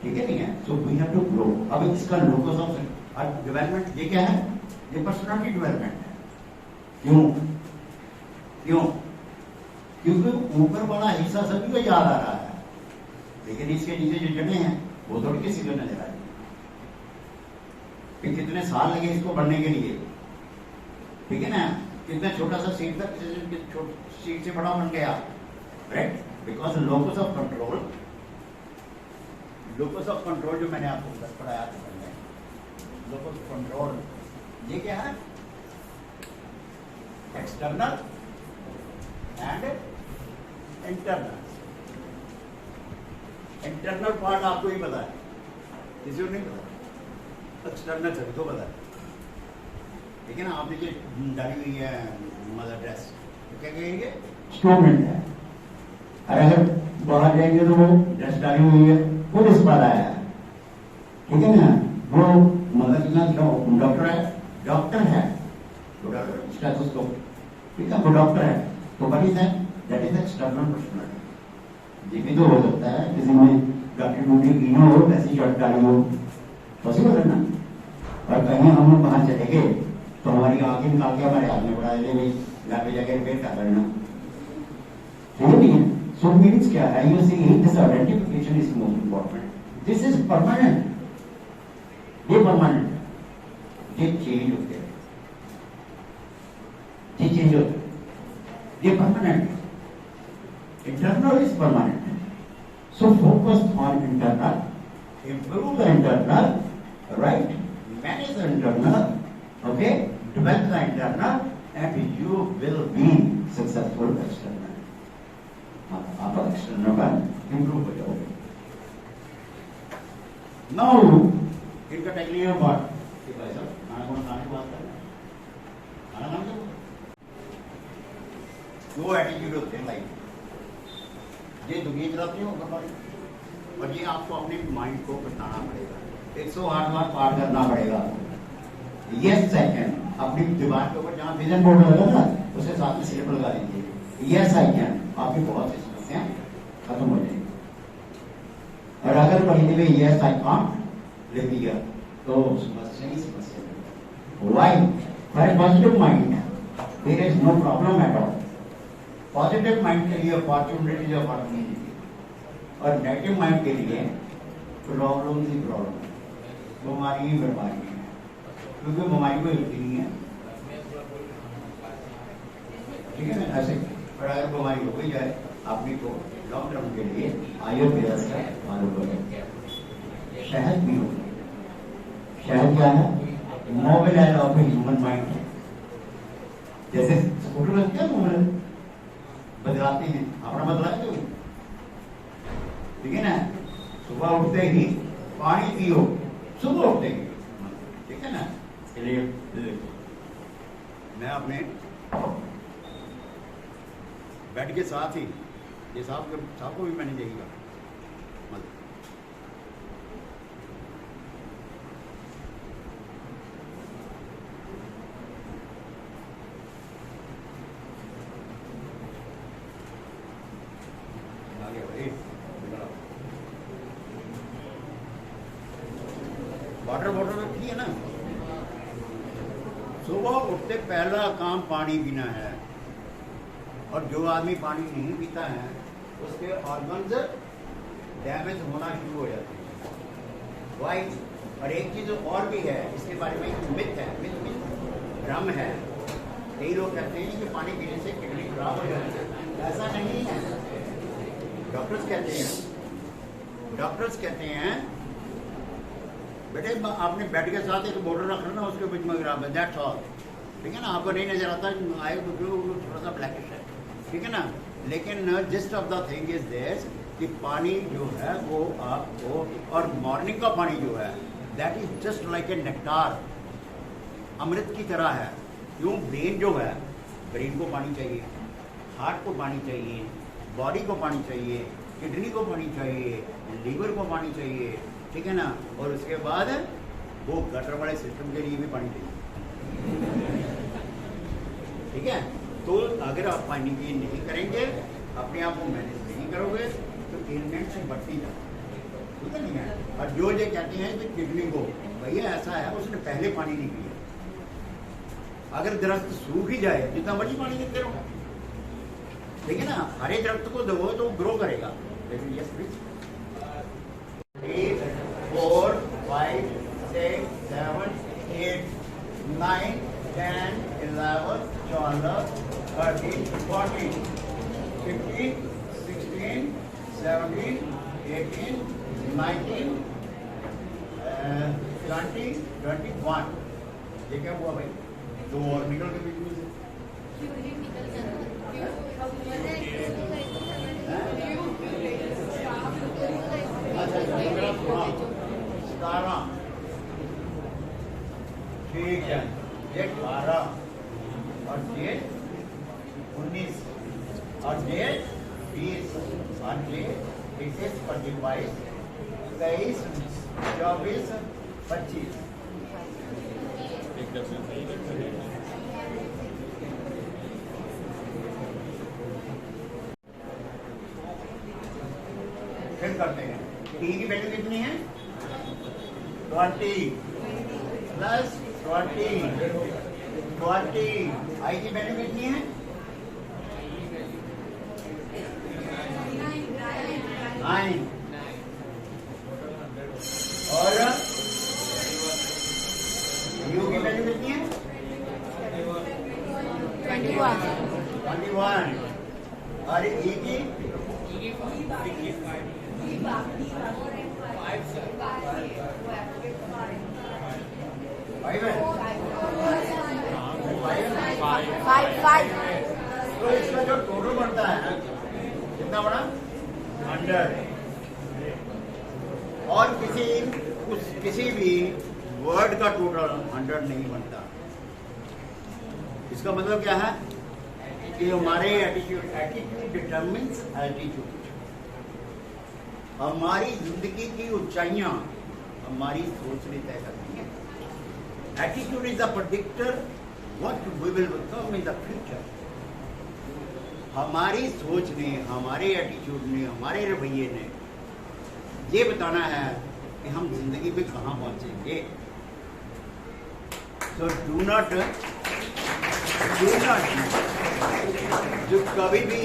ठीक है नहीं है। So we have to grow. अब इसका लोकस ऑफ डेवलपमेंट ये क्या है, ये पर्सनालिटी डेवलपमेंट है। क्यों? क्योंकि ऊपर वाला हिस्सा सभी को याद आ रहा है, लेकिन इसके नीचे जो जड़ें हैं वो थोड़ी किसी को नजर आ रही, कितने साल लगे इसको बढ़ने के लिए, ठीक है ना। कितना छोटा सा सीट था, सीट से बड़ा बन गया, right? Because locus of control जो मैंने आपको पढ़ाया था, लोकस ऑफ कंट्रोल ये क्या है? External and internal. Internal part आपको ही पता है, किसी को नहीं पता। एक्सटर्नल सभी को पता है, ठीक है ना? आप देखिए डाली हुई है मदर ड्रेस, तो क्या कहेंगे? स्टूडेंट है। अगर बाहर जाएंगे तो वो ड्रेस डाली हुई है, वो इस पर आया है, ठीक है ना? वो मदर डॉक्टर है, डॉक्टर है, स्टेथोस्कोप, ठीक है, वो डॉक्टर है, तो but is that is external personality. ये भी तो हो सकता है किसी में डॉक्टर ड्यूटी की हो, ऐसी शर्ट डाली हो, पॉसिबल है ना? और कहीं हम लोग बाहर चले गए तो हमारी आंखें निकाल के हमारे हाथ में पड़ा दे, भाई घर पे जाकर रिपेयर कर लेना, ठीक है? सो मीनिंग्स क्या है? You see this identification is most important. This is permanent, ये परमानेंट, ये चेंज होते हैं, ये चेंज होते हैं, ये permanent. Internal is permanent, so focus on internal, improve the internal, right? Manage the internal, okay? Develop the internal, and you will be successful external. आप external पर improve हो जाओगे। Now, इनका टेक्निकल पार्ट, कि भाई साहब खाना खाने की बात कर रहे हैं, खाना खाने की दो एटीट्यूड होते हैं लाइफ, ये दुनिया चलाती है ऊपर वाली, और ये आपको अपने माइंड को बताना पड़ेगा, 108 बार पार करना पड़ेगा। यस सेकंड, अपनी दीवार के ऊपर जहाँ विजन बोर्ड लगा ना, उसके साथ में स्लिप लगा दीजिए, यस आई कैन, आपकी बहुत सी समस्याएं खत्म हो जाएंगी। और अगर कहीं भी यस आई कांट लिख दिया तो समस्या ही समस्या। Why? For a positive mind there is no problem at all. Positive mind के लिए अपॉर्चुनिटी अपॉर्चुनिटी, और नेगेटिव माइंड के लिए प्रॉब्लम ही प्रॉब्लम, बीमारी ही बीमारी है, क्योंकि बीमारी कोई होती नहीं है, ठीक है ना? ऐसे पर अगर बीमारी हो गई जाए, अपनी को लॉन्ग टर्म के लिए आयुर्वेद से मालूम करें। शहद भी हो, शहद क्या है? Mobilise of human mind. जैसे स्कूटर में क्या मोबाइल बदलाते हैं, अपना बदलाए तो, ठीक है ना? सुबह उठते ही पानी पियो, सुबह उठते ही, ठीक है ना? चलिए मैं अपने बेड के साथ ही ये साहब को भी मैंने यही कहा, वाटर बॉटल रखी है ना। सुबह उठते पहला काम पानी पीना है, और जो आदमी पानी नहीं पीता है उसके ऑर्गन्स डैमेज होना शुरू हो जाते हैं। वाई? और एक चीज और भी है, इसके बारे में एक मिथ है, मिथ भ्रम है। कई लोग कहते हैं कि पानी पीने से किडनी खराब हो जाती है, ऐसा नहीं है। डॉक्टर्स कहते हैं बेटे आपने बेड के साथ एक बोतल रख रहा ना, उसके बीच में गिरा, दैट्स ऑल, ठीक है ना? आपको नहीं नजर आता आए तो थोड़ा सा ब्लैकिश है, ठीक है ना? लेकिन gist of the thing is this कि पानी जो है वो आपको, और मॉर्निंग का पानी जो है that is just like a nectar, अमृत की तरह है। क्यों? ब्रेन जो है, ब्रेन को पानी चाहिए, हार्ट को पानी चाहिए, बॉडी को पानी चाहिए, किडनी को पानी चाहिए, लीवर को पानी चाहिए, ठीक है ना? और उसके बाद वो गटर वाले सिस्टम के लिए भी पानी चाहिए, ठीक है? तो अगर आप पानी की नहीं करेंगे, अपने आप को मैनेज नहीं करोगे, तो एलिमेंट से बढ़ती जाती है, ठीक है नहीं? और जो ये कहते हैं कि किडनी को, भैया ऐसा है उसने पहले पानी नहीं पिया। अगर दरख्त सूख ही जाए, जितना मर्जी पानी देते रहो, ठीक है ना? हरे दरख्त को दो तो ग्रो करेगा। लेकिन यस प्लीज 8 4 5 6 7 8 9 10, 11, 12, 13, 14, 15, 16, 17, 18, 19, 20, 21. ये क्या हुआ भाई? दो और निकल के बीच में से। अच्छा, 17, ठीक है, ये 18 और ये 19 और ये 20 और ये 21, 22, 23, 24, 25। फिर करते हैं। टी की वैल्यू कितनी है? 20 प्लस 20, 20। आई की वैल्यू कितनी है? 9। और यू की वैल्यू कितनी है? 21। और ई की 5 है। 5 तो इसका जो टोटल बनता है कितना बड़ा? 100। और किसी भी वर्ड का टोटल 100 नहीं बनता। इसका मतलब क्या है कि हमारे एटीट्यूड डिटरमिन्स एल्टीट्यूड। हमारी जिंदगी की ऊंचाइयां हमारी सोच ने तय करती हैं। Attitude is the predictor what we will become in the future. हमारी सोच ने, हमारे एटीट्यूड ने, हमारे रवैये ने ये बताना है कि हम जिंदगी में कहाँ पहुंचेंगे। तो डू नॉट जो कभी भी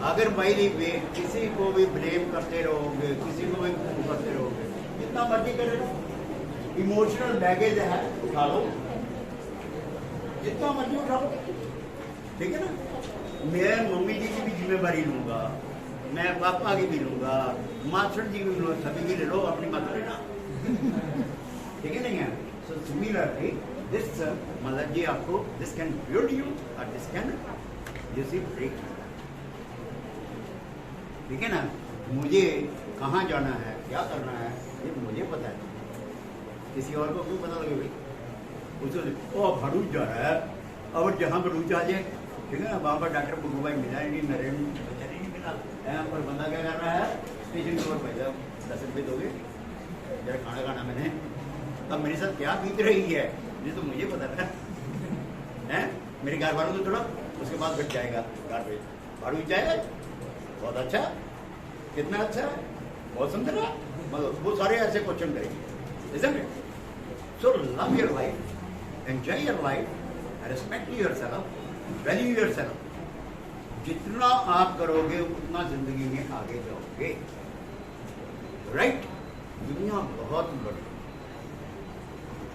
अगर बाई द वे किसी को भी ब्लेम करते रहोगे, किसी को भी करते रहोगे, जितना मर्जी करे, इमोशनल बैगेज है उठा लो, जितना मर्जी उठा लो, ठीक है ना। मैं मम्मी जी की भी जिम्मेदारी लूंगा, मैं पापा की भी लूंगा, मास्टर जी की भी लूंगा, सभी की ले लो, अपनी मत लेना, ठीक है नहीं है। सो सिमिलरली दिस मतलब जी आपको दिस कैन बिल्ड यू और this can you see break, ठीक है ना। मुझे कहाँ जाना है, क्या करना है, ये मुझे पता है, किसी और को क्यों पता लगे भाई। उसको ओ भरूच जा रहा है, अब जहाँ भरूच आ जाए, ठीक है ना, वहाँ पर डॉक्टर बुग्गू भाई मिला नहीं, मेरे बेचारे नहीं मिला, यहाँ पर बंदा क्या कर रहा है, स्टेशन के ऊपर भाई साहब 10 रुपये दोगे, जरा खाना खाना मैंने, अब मेरे साथ क्या बीत रही है ये तो मुझे पता है। मेरे घर वालों को थोड़ा, उसके बाद घट जाएगा घर पे भरूच जाएगा, बहुत अच्छा, कितना अच्छा है, बहुत सुंदर है, मतलब वो सारे ऐसे क्वेश्चन करेंगे, isn't it? So love your life, enjoy your life, respect yourself, value yourself. जितना आप करोगे उतना जिंदगी में आगे जाओगे, राइट। दुनिया बहुत बड़ी,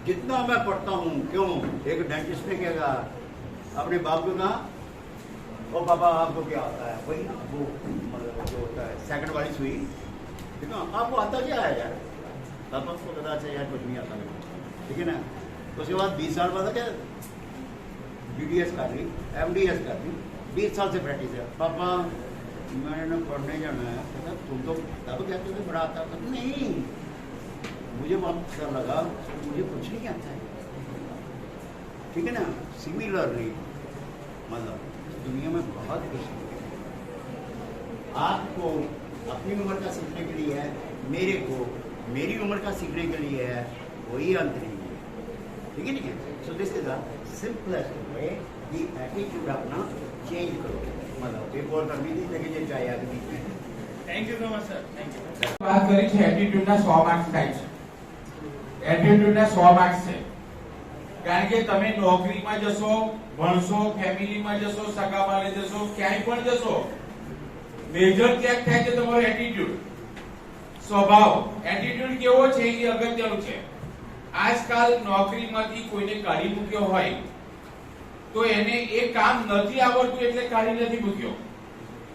जितना मैं पढ़ता हूँ, क्यों, एक डेंटिस्ट ने क्या कहा अपने बाप को, कहा ओ पापा आपको क्या आता है, वही वो मतलब जो होता है सेकंड वाली सुई, ठीक है, आपको आता क्या है यार, पापा को पता अच्छा यार कुछ नहीं आता मेरे, ठीक है ना। उसके बाद 20 साल बाद क्या BDS कर ली, MDS कर ली, 20 साल से प्रैक्टिस है, पापा मैंने पढ़ने जाना है, कहता तुम तो तब कहते थे बड़ा आता, नहीं मुझे बहुत डर लगा, मुझे कुछ नहीं आता है, ठीक है ना। सिमिलरली मतलब दुनिया में बहुत कुछ आपको अपनी उम्र का सीखने के लिए है, मेरे को मेरी उम्र का सीखने के लिए है, कोई अंत नहीं है, ठीक है नहीं है। So this is the simplest way कि एटीट्यूड अपना चेंज करो, मतलब एक और करनी थी लेकिन ये चाहिए आगे बीच में। Thank you so much sir, thank you. વાત કરી છે એટીટ્યુડના 100 માર્ક્સ થાય છે, એટીટ્યુડના 100 માર્ક્સ છે, કારણ કે તમે નોકરીમાં જશો, ભણશો, ફેમિલીમાં જશો, સગાવાલે જશો, ક્યાંય પણ જશો, મેજર ચેક થાય છે તમારો એટીટ્યુડ, સ્વભાવ, એટીટ્યુડ કેવો છે એ અગત્યનું છે। આજકાલ નોકરીમાંથી કોઈને કાઢી મૂક્યો હોય તો એને એ કામ નથી આવડતું એટલે કાઢી નથી મૂક્યો.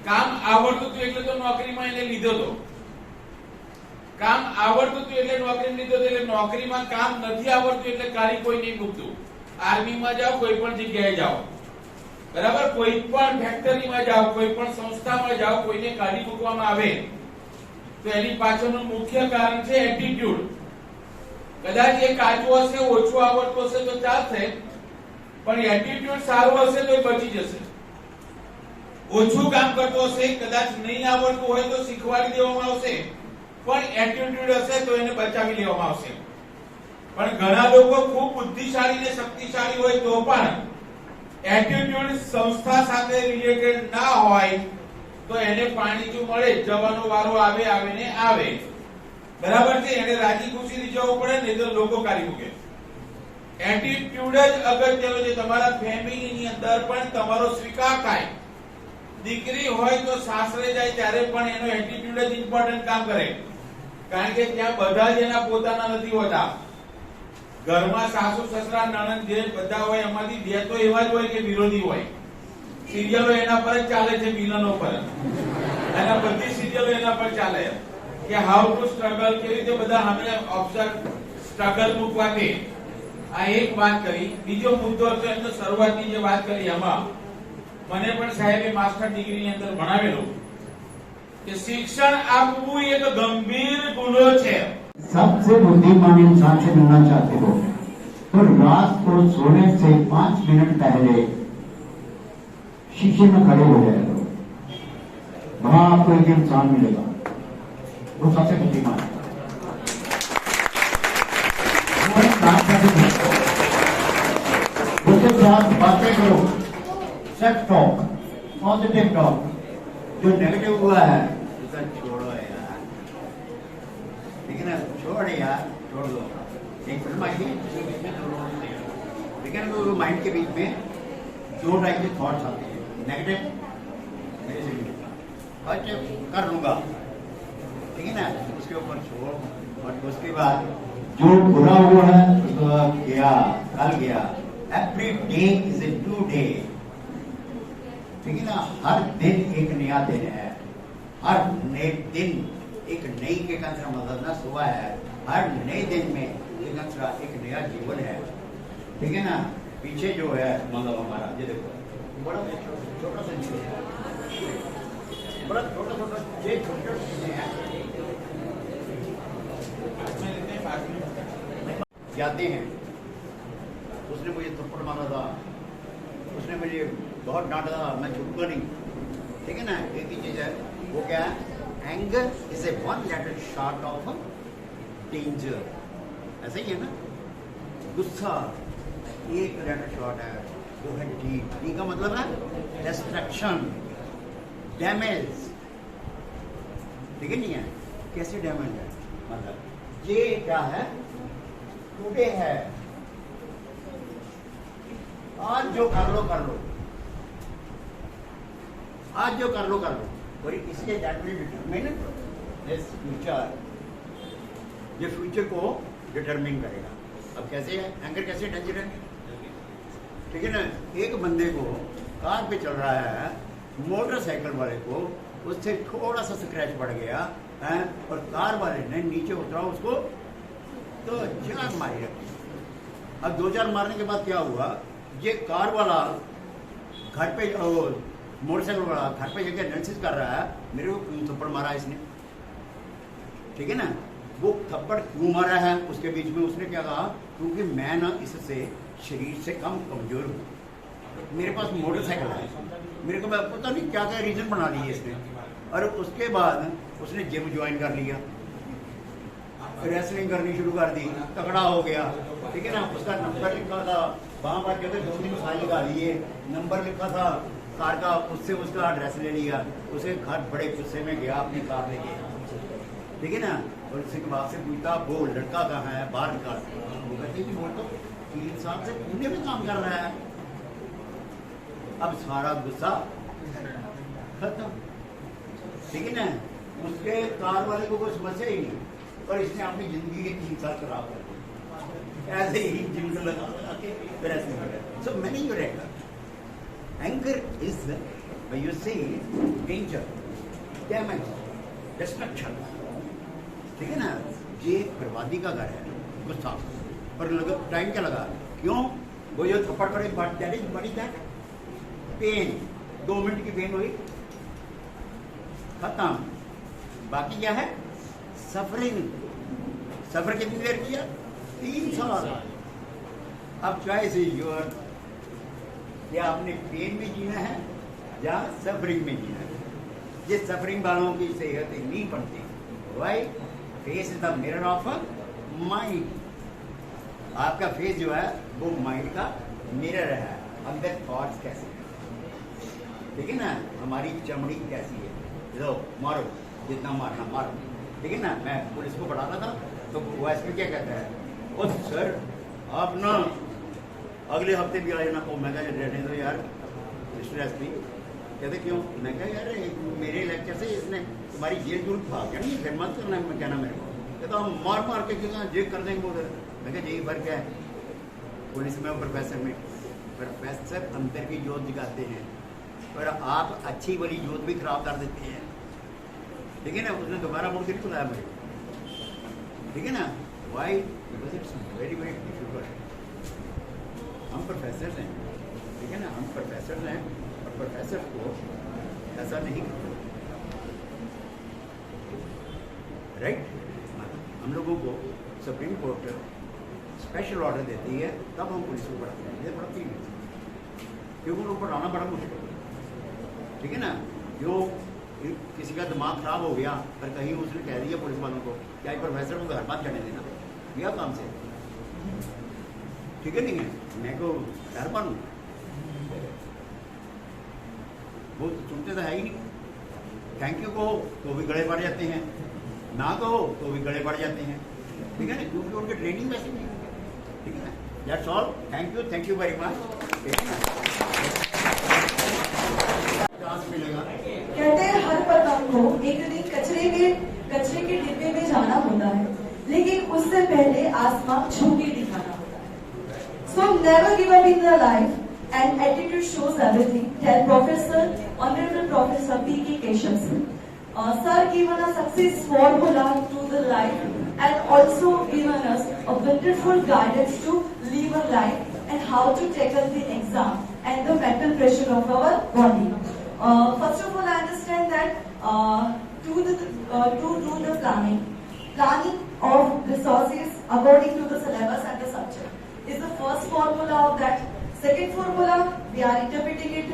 કામ આવડતું હતું એટલે તો નોકરીમાં એને લીધો તો. કામ આવડતું હતું એટલે નોકરી લીધો તો. એટલે નોકરીમાં કામ નથી આવડતું એટલે કાઢી કોઈ નહીં મૂકતું. આર્મીમાં જાઓ, કોઈ પણ જગ્યાએ જાઓ, બરાબર, કોઈ પણ ફેક્ટરીમાં જાઓ, કોઈ પણ સંસ્થામાં જાઓ, કોઈને કાઢી મૂકવામાં આવે તો એની પાછળનું મુખ્ય કારણ છે એટીટ્યુડ. કદાચ એ કાચું હશે, ઓછું આવડતું હશે તો ચાલશે, પણ એટીટ્યુડ સારું હશે તો એ બચી જશે. ઓછું કામ કરતો હશે, કદાચ નહીં આવડતું હોય તો શીખવાડી દેવામાં આવશે, પણ એટીટ્યુડ હશે તો એને બચાવી લેવામાં આવશે. પણ ઘણા લોકો ખૂબ બુદ્ધિશાળી ને શક્તિશાળી હોય તો પણ એટીટ્યુડ સંસ્થા સાથે રિલેટેડ ના હોય તો એને પાણી જો મળે, જવાનો વારો આવે ને આવે, બરાબર છે. એને રાજી ખુશીથી જવું પડે, નહીં તો લોકો કાઢી મૂકે. એટીટ્યુડ જ અગત્યનો છે. તમારા ફેમિલીની અંદર પણ તમારો સ્વીકાર થાય. દીકરી હોય તો સાસરે જાય ત્યારે પણ એનો એટીટ્યુડ જ ઇમ્પોર્ટન્ટ કામ કરે, કારણ કે ત્યાં બધા જ એના પોતાના નથી હોતા. ઘરમાં સાસુ સસરા નણંદ જે બધા હોય એમાંથી બે તો એવા જ હોય કે વિરોધી હોય. સિરિયલો એના પર જ ચાલે છે, વિલનો પર. એના બધી સિરિયલો એના પર ચાલે કે હાઉ ટુ સ્ટ્રગલ, કેવી રીતે બધા સામે ઓબ્ઝર્વ સ્ટ્રગલ મૂકવાથી. આ એક વાત કરી. બીજો મુદ્દો હતો એમનો શરૂઆતની જે વાત કરી, એમાં મને પણ સાહેબે માસ્ટર ડિગ્રીની અંદર ભણાવેલું कि शिक्षण आपको एक गंभीर गुनो है। सबसे बुद्धिमान इंसान से मिलना चाहते हो तो रात को सोने से 5 मिनट पहले शीशे में खड़े हो जाए तो वहां आपको एक इंसान मिलेगा, वो सबसे बुद्धिमान है। उसके साथ बातें करो, सेल्फ टॉक, पॉजिटिव टॉक। जो नेगेटिव हुआ है उसका छोड़ो यार, ठीक है ना, छोड़ यार, छोड़ दो। एक फिल्म आई थी, लेकिन वो माइंड के बीच में दो टाइप के थॉट्स आते हैं, नेगेटिव, मेरे से अच्छा कर लूंगा, ठीक है ना, उसके ऊपर छोड़। और उसके बाद जो बुरा हुआ है उसको गया, कल गया। Every day is a new day, ठीक है ना। हर दिन एक नया दिन है, हर नए दिन एक नई के कंसरा मतलब ना सुबह है, हर नए दिन में एक कंसरा एक नया जीवन है, ठीक है ना। पीछे जो है मतलब हमारा ये देखो बड़ा छोटा सा जीवन है, बड़ा छोटा छोटा ये छोटे चीजें हैं, जाते हैं। उसने मुझे थप्पड़ मारा था, उसने मुझे बहुत डांटा था, मैं छूटूंगा नहीं, ठीक है ना। एक ही चीज है, वो क्या है, anger is a one letter short of danger, ऐसा ही है ना। गुस्सा एक लेटर शॉट है, वो है डी। डी का मतलब है डिस्ट्रक्शन, डैमेज, ठीक है नहीं है। कैसे डैमेज है, मतलब ये क्या है, टुडे है, आज जो कर लो कर लो, आज जो कर लो कर लो, और इसलिए that will determine this future, ये फ्यूचर को डिटरमाइन करेगा। अब कैसे है एंगर, कैसे डेंजर है, ठीक है ना। एक बंदे को कार पे चल रहा है, मोटरसाइकिल वाले को उससे थोड़ा सा स्क्रैच पड़ गया है, और कार वाले ने नीचे उतरा उसको तो 4 मारी रखी। अब 2-4 मारने के बाद क्या हुआ, ये कार वाला घर पे, मोटरसाइकिल वाला घर पे जाकर एनालिसिस कर रहा है, मेरे को क्यों थप्पड़ मारा इसने, ठीक है ना। वो थप्पड़ क्यों मारा है, उसके बीच में उसने क्या कहा, क्योंकि मैं ना इससे शरीर से कम कमजोर हूँ, मेरे पास मोटरसाइकिल है, मेरे को पता नहीं क्या क्या रीजन बना लिए इसने। और उसके बाद उसने जिम ज्वाइन कर लिया, रेसलिंग करनी शुरू कर दी, तगड़ा हो गया, ठीक है ना। उसका नंबर लिखा था वहां पर, कहते 2-3 साल निकाल लिए, नंबर लिखा था कार का, उससे उसका एड्रेस ले लिया, उसे घर बड़े गुस्से में गया, अपनी कार लेके, ठीक है ना। और उसके बाद से पूछता वो लड़का कहाँ है, बाहर निकाल, वो कहती कि वो तो 3 साल से पुणे में काम कर रहा है। अब सारा गुस्सा खत्म, ठीक है ना। उसके कार वाले को कोई समस्या ही नहीं, और इसने अपनी जिंदगी के 3 साल खराब कर दिए, ऐसे ही जिम लगा के फिर ऐसे हो गया। सो मैंने यू रहेगा, एंगर इज व्हेन यू से डेंजर, डैमेज, डिस्ट्रक्शन, ठीक है ना। ये बर्बादी का घर है, गुस्सा। पर लगा टाइम क्या लगा, क्यों? वो जो थप्पड़ पड़े, बड़ी दैट पेन, 2 मिनट की पेन हुई, खत्म। बाकी क्या है? सफरिंग। सफर कितनी देर किया? 3 साल। अब चॉइस इज योर, या आपने पेन में जीना है या सफरिंग में जीना है। जिस सफरिंग वालों की सेहत नहीं बनती, why? Face is the mirror of mind. आपका फेस जो है वो माइंड का मिरर है। अंदर थॉट्स कैसे हैं, ठीक है ना। हमारी चमड़ी कैसी है, लो मारो, जितना मारना मारो, ठीक है ना। मैं पुलिस को पढ़ाता था तो वो एसपी क्या कहता है, ओ सर आप ना अगले हफ्ते भी आए ना। ओ मैं कहा रहने दो यार मिस्टर एसपी। कहते क्यों? मैं कहा यार मेरे लेक्चर से इसने तुम्हारी जेल जूल भाग जानी, फिर मत करना मैं कहना मेरे को। कहता हम मार मार के क्यों जे कर देंगे वो। मैं कहा यही फर्क है पुलिस में और प्रोफेसर में। प्रोफेसर अंदर की जोत जगाते हैं और आप अच्छी वाली जोत भी खराब कर देते हैं, ठीक है ना। उसने दोबारा मुड़ के नहीं बुलाया मुझे, ठीक है ना। Why? Because it's very very difficult. हम प्रोफेसर हैं, ठीक है ना, हम प्रोफेसर हैं और प्रोफेसर को ऐसा नहीं करते, राइट। हम लोगों को सुप्रीम कोर्ट स्पेशल ऑर्डर देती है तब हम पुलिस को पढ़ाते हैं, ये पढ़ती नहीं, क्योंकि उनको पढ़ाना बड़ा मुश्किल है, ठीक है ना। जो किसी का दिमाग खराब हो गया पर कहीं उसने कह दिया पुलिस वालों को क्या प्रोफेसर को घर बात करने देना, गया काम से, ठीक है नहीं है। मैं को घर बनू, वो सुनते तो है ही नहीं। थैंक यू कहो तो भी गले बढ़ जाते हैं, ना कहो तो भी गले बढ़ जाते हैं, ठीक है ना, क्योंकि उनकी ट्रेनिंग वैसे नहीं है, ठीक है ना। That's all, thank you very much, ठीक है ना। चांस मिलेगा। कहते हैं हर पतंग को एक दिन कचरे के डिब्बे में जाना होता है, लेकिन उससे पहले आसमान छू के दिखाना होता है। So never give up in your life, and attitude shows everything. Tell Professor, Honorable Professor P.K. Keshav Singh. Sir given a success formula to the life and also given us a wonderful guidance to live a life and how to tackle the exam and the mental pressure of our body. First of all, I understand that to do the planning of resources according to the syllabus and the subject is the first formula of that. Second formula, we are interpreting it,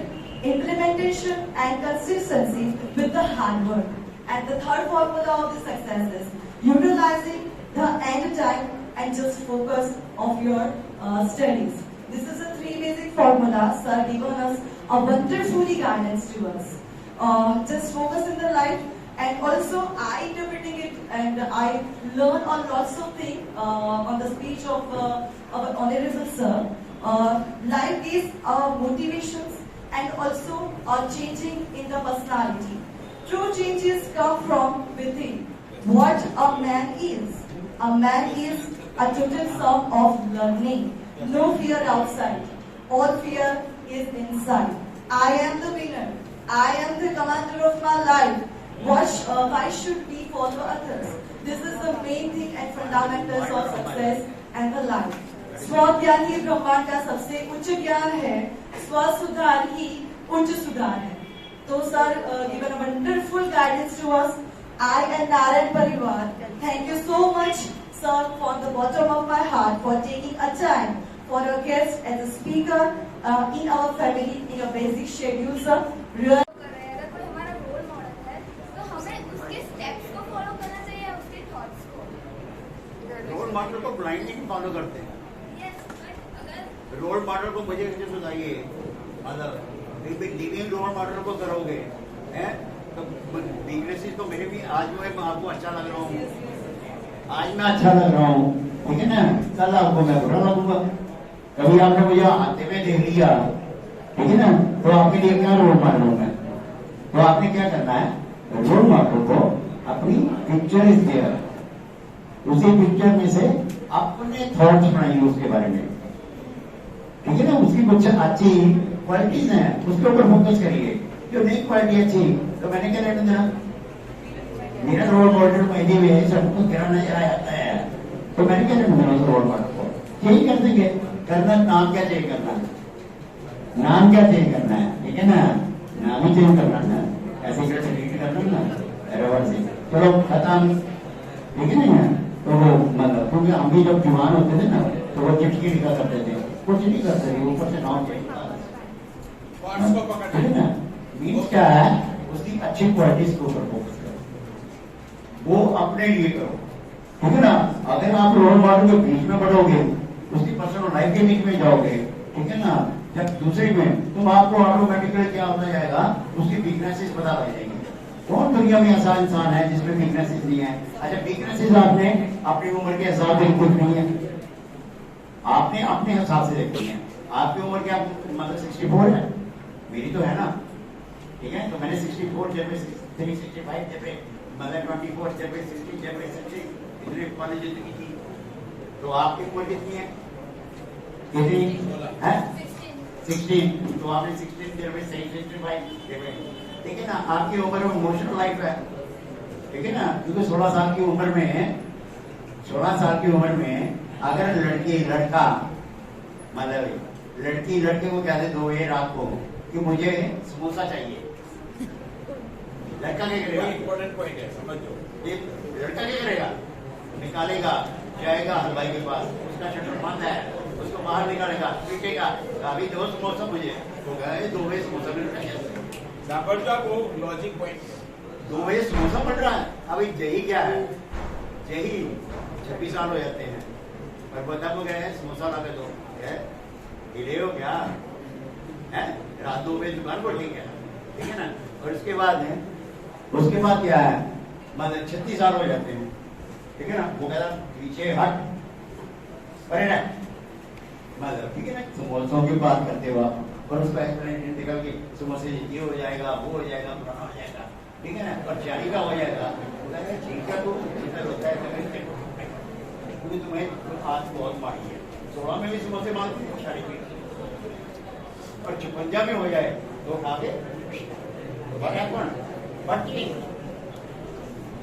implementation and consistency with the hard work. And the third formula of the success is utilizing the end time and just focus of your studies. This is the 3 basic formulas Sir given us a wonderfully guidance to us. Just focus in the life, and also I interpreting it and I learn on lots of things on the speech of our Honorable Sir. Life is motivations and also changing in the personality. True changes come from within. What a man is a total sum of learning. No fear outside. All fear is inside. I am the winner. I am the commander of my life. Why should we follow others? This is the main thing and fundamentals of success and the life. स्वज्ञान ही ब्रह्मांड का सबसे उच्च ज्ञान है, स्व सुधार ही उच्च सुधार है। तो sir given a wonderful guidance to us, I and Narayan Parivar, thank you so much, sir, from the bottom of my heart for taking a time for a guest as a speaker in our family in a basic schedule, sir. Really अगर कोई हमारा role model है तो हमें उसके steps को follow करना चाहिए या उसके थॉट्स को? रोल मॉडल को ब्लाइंडली फॉलो करते हैं। रोल मॉडल को मुझे कैसे सुनाइए, मतलब लिविंग रोल मॉडल को करोगे हैं तो वीकनेसेस तो मेरे भी आज जो है मैं आपको अच्छा लग रहा हूँ, आज मैं अच्छा लग रहा हूँ, ठीक है ना, कल आपको मैं बुरा लगूंगा। कभी आपने मुझे आते हुए देख लिया, ठीक है ना, तो आपके लिए क्या रोल मॉडल हूँ मैं। तो आपने क्या करना है, रोल मॉडल को अपनी पिक्चर इज देयर, उसी पिक्चर में से अपने थॉट्स बनाइए उसके बारे में, ठीक है ना। उसकी कुछ अच्छी क्वालिटीज हैं उसके ऊपर फोकस करिए। जो नहीं क्वालिटी अच्छी तो मैंने क्या लेना था, मेरा रोल मॉडल मेहंदी में सबको क्या नजर आता है, तो मैंने क्या लेना उस रोल मॉडल को चेंज कर देंगे। करना नाम क्या चेंज करना है, नाम क्या चेंज करना है, ठीक है ना, नाम ही चेंज करना है, ऐसे कैसे डिलीट करना ना रिवर्स से, चलो खत्म, ठीक है ना। तो वो मतलब क्योंकि हम भी जब जवान होते थे ना तो वो चिट्ठी लिखा करते थे, कुछ नहीं करते थे, ऊपर से नाम चेंज करना। मीन्स क्या है, उसकी अच्छी क्वालिटीज के ऊपर फोकस करो, वो अपने लिए करो, ठीक है ना। अगर आप रोल मॉडल के बीच में बढ़ोगे, उसकी पर्सनल लाइफ के बीच में जाओगे, ठीक है ना, जब दूसरे में, तो आपको ऑटोमेटिकली क्या होता जाएगा, उसकी वीकनेसेस पता लग जाएंगे। कौन दुनिया में ऐसा इंसान है जिसमें वीकनेसेस नहीं है? अच्छा, वीकनेसेस आपने अपनी उम्र के हिसाब से कुछ नहीं है, आपने अपने हिसाब से देखनी है। आपकी उम्र क्या मतलब 64 है, मेरी तो है ना, ठीक है। तो मैंने 64 जब 65 जब मतलब 24 जब 60 जब 60 इतने वाली जिंदगी थी, तो आपकी उम्र कितनी है, कितनी है 16, तो आपने 16 जब 65 जब, ठीक है ना। आपकी उम्र में इमोशनल लाइफ है, ठीक है ना, क्योंकि 16 साल की उम्र में, 16 साल की उम्र में अगर लड़की लड़का मतलब लड़की लड़के को कहते 2 बजे रात को कि मुझे समोसा चाहिए, लड़का क्या करेगा? इंपॉर्टेंट पॉइंट है, समझो। लड़का क्या करेगा? निकालेगा, जाएगा हलवाई के पास, उसका शटर बंद है, उसको बाहर निकालेगा, पीटेगा, अभी 2 समोसा मुझे, तो गए 2 बजे समोसा मिल रहा है, वो लॉजिक पॉइंट 2 बजे समोसा पड़ रहा है। अभी यही क्या है, यही 26 साल हो जाते हैं और बता को गए समोसा ला के दो, हिले हो क्या है, रात 2 बजे दुकान पर ठीक है, ठीक है ना। और उसके बाद क्या है, मतलब 36 साल हो जाते हैं, ठीक है ना। वो कहता पीछे हट, अरे ना मतलब, ठीक है ना, समोसों की बात करते हो आप, और उसका एक्सप्लेनेशन निकल के समोसे ये हो जाएगा, वो हो जाएगा, पुराना हो जाएगा, ठीक है ना, और 40 का हो जाएगा, ठीक है। तो इधर होता है क्योंकि तुम्हें आज बहुत मारी है, 16 में भी समोसे मांगते हैं, 40 में और 56 में हो जाए तो खा के कौन, but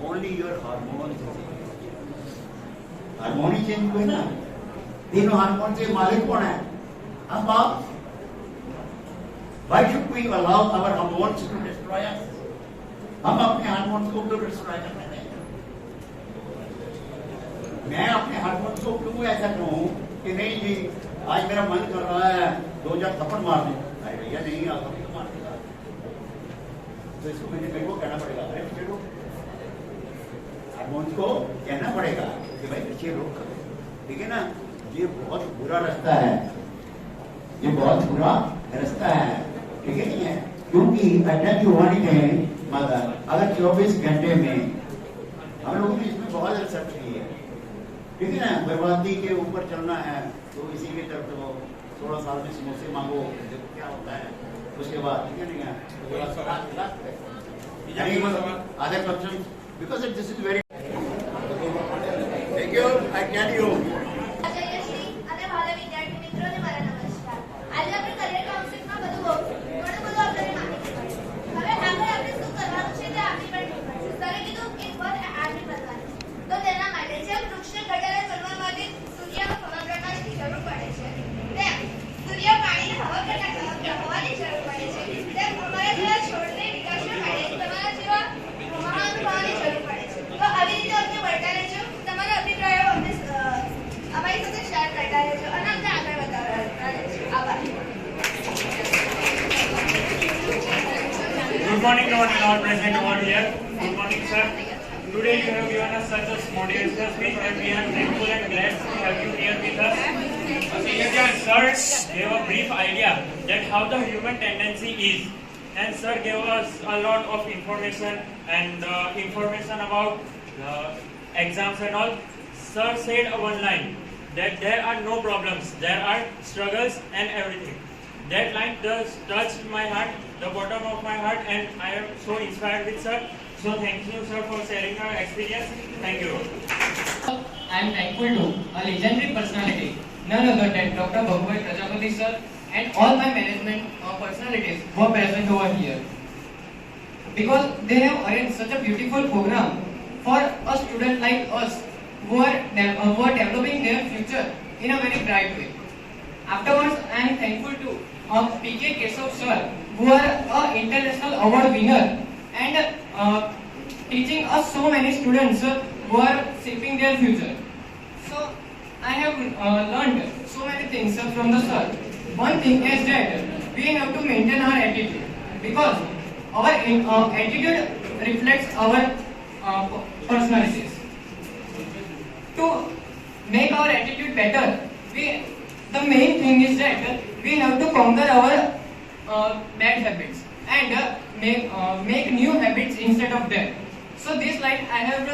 only your hormone he change हुए ना। तीनों हार्मोन के मालिक कौन है? हम आप। Why should we allow our hormones to destroy us? हम अपने हार्मोन्स को क्यों डिस्ट्रॉय करते हैं? मैं अपने हार्मोन्स को क्यों ऐसा कहूँ कि नहीं जी आज मेरा मन कर रहा है 2000 थप्पड़ मार दूं, अरे भैया नहीं आप तो मार देगा, तो इसको मेरे को कहना पड़ेगा, अरे पीछे रोक, हार्मोन्स को कहना पड़ेगा कि भाई पीछे रोक, ठीक है ना। ये बहुत बुरा रास्ता है, ये बहुत बुरा रास्ता है, ठीक है नहीं है, क्योंकि अटैक हुआ नहीं है मगर अगर 24 घंटे में हम लोगों ने इसमें बहुत रिसर्च की है, ठीक है ना। बर्बादी के ऊपर चलना है तो इसी के तरफ तो 16 साल में समोसे मांगो, देखो क्या होता है उसके बाद, ठीक है नहीं है। Other question because this is very thank you, I tell you. Good morning to all present over here. Good morning, sir. Today you have given us such a motivational speech, and we are thankful and glad to have you here with us. Sir gave a brief idea that how the human tendency is, and sir gave us a lot of information and information about exams and all. Sir said one line that there are no problems, there are struggles and everything. That line does touched my heart, the bottom of my heart, and I am so inspired with sir. So thank you, sir, for sharing your experience. Thank you. I am thankful to a legendary personality, none other than Dr. Bhagwat Prajapati sir, and all my management personalities were present over here. Because they have arranged such a beautiful program for a student like us who are developing their future in a very bright way. Afterwards, I am thankful to PK Keshav sir, who are an international award winner and teaching us so many students who are shaping their future. So I have learned so many things from the sir. One thing is that we have to maintain our attitude, because our attitude reflects our personalities. To make our attitude better, the main thing is that we have to conquer our bad habits and make new habits instead of them. So this line I have